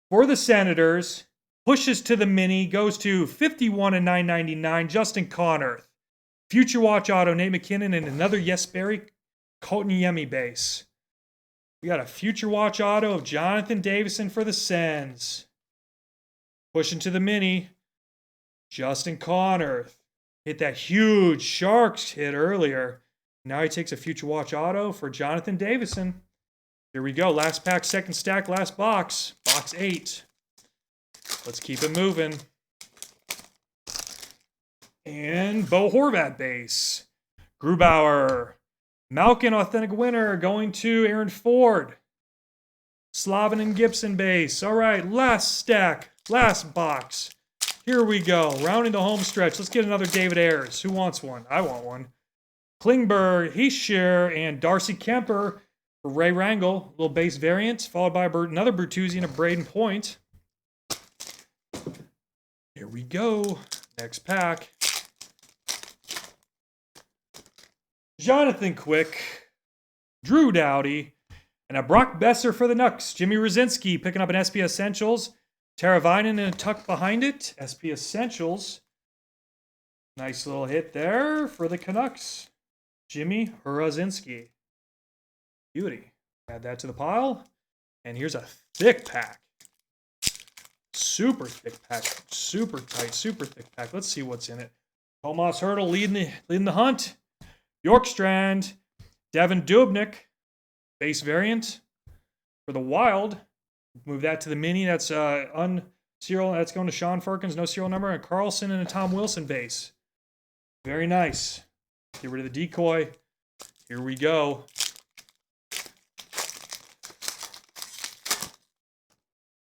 for the Senators. Pushes to the mini. Goes to 51 and 999. Justin Connerth. Future Watch auto. Nate McKinnon and another Jesperi Kotkaniemi base. We got a Future Watch auto of Jonathan Davison for the Sens. Pushing to the mini. Justin Connerth. Hit that huge Sharks hit earlier. Now he takes a Future Watch auto for Jonathan Davison. Here we go. Last pack, second stack, last box. Box 8. Let's keep it moving. And Bo Horvat base. Grubauer. Malkin authentic winner going to Aaron Ford. Slavin and Gibson base. All right, last stack, last box. Here we go. Rounding the home stretch. Let's get another David Ayers. Who wants one? I want one. Klingberg, Hischier, and Darcy Kemper for Ray Rangel. Little base variant, followed by another Bertuzzi and a Braden Point. Here we go. Next pack. Jonathan Quick, Drew Doughty, And a Brock Besser for the Knucks. Jimmy Rosinski picking up an SP Essentials. Tara Vinen and a tuck behind it. SP Essentials. Nice little hit there for the Canucks. Jimmy Rosinski. Beauty. Add that to the pile. And here's a thick pack. Super thick pack. Super tight, super thick pack. Let's see what's in it. Tomas Hertl leading the hunt. Bjorkstrand. Devin Dubnyk. Base variant for the Wild. Move that to the mini. That's serial. That's going to Sean Firkins. No serial number. And Carlson and a Tom Wilson base. Very nice. Get rid of the decoy. Here we go.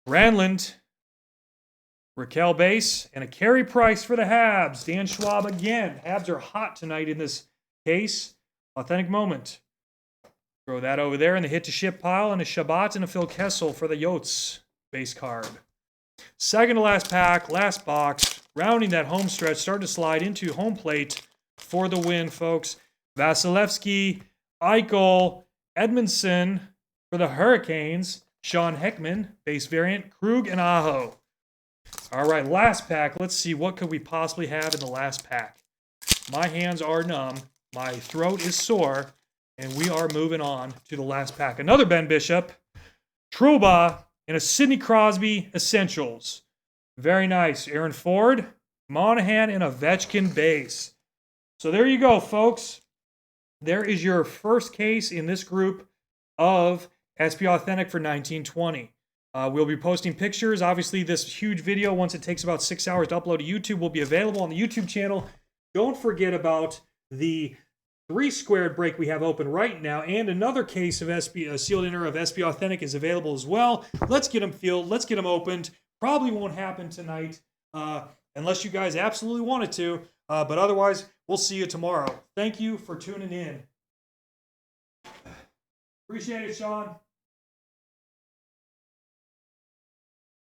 Granlund. Raquel base. And a Carey Price for the Habs. Dan Schwab again. Habs are hot tonight in this case. Authentic moment. Throw that over there in the hit to ship pile, and a Shabbat and a Phil Kessel for the Yotes base card. Second to last pack, last box, rounding that home stretch, starting to slide into home plate for the win, folks. Vasilevsky, Eichel, Edmondson for the Hurricanes, Sean Heckman, base variant, Krug and Aho. All right, last pack. Let's see, what could we possibly have in the last pack? My hands are numb. My throat is sore. And we are moving on to the last pack. Another Ben Bishop, Trouba, and a Sidney Crosby Essentials. Very nice. Aaron Ford, Monahan, and a Ovechkin base. So there you go, folks. There is your first case in this group of SP Authentic for 1920. We'll be posting pictures. Obviously, this huge video, once it takes about 6 hours to upload to YouTube, will be available on the YouTube channel. Don't forget about the 3 squared break we have open right now, and another case of SP, a sealed inner of SP Authentic is available as well. Let's get them filled. Let's get them opened. Probably won't happen tonight unless you guys absolutely wanted to. But otherwise, we'll see you tomorrow. Thank you for tuning in. Appreciate it, Sean.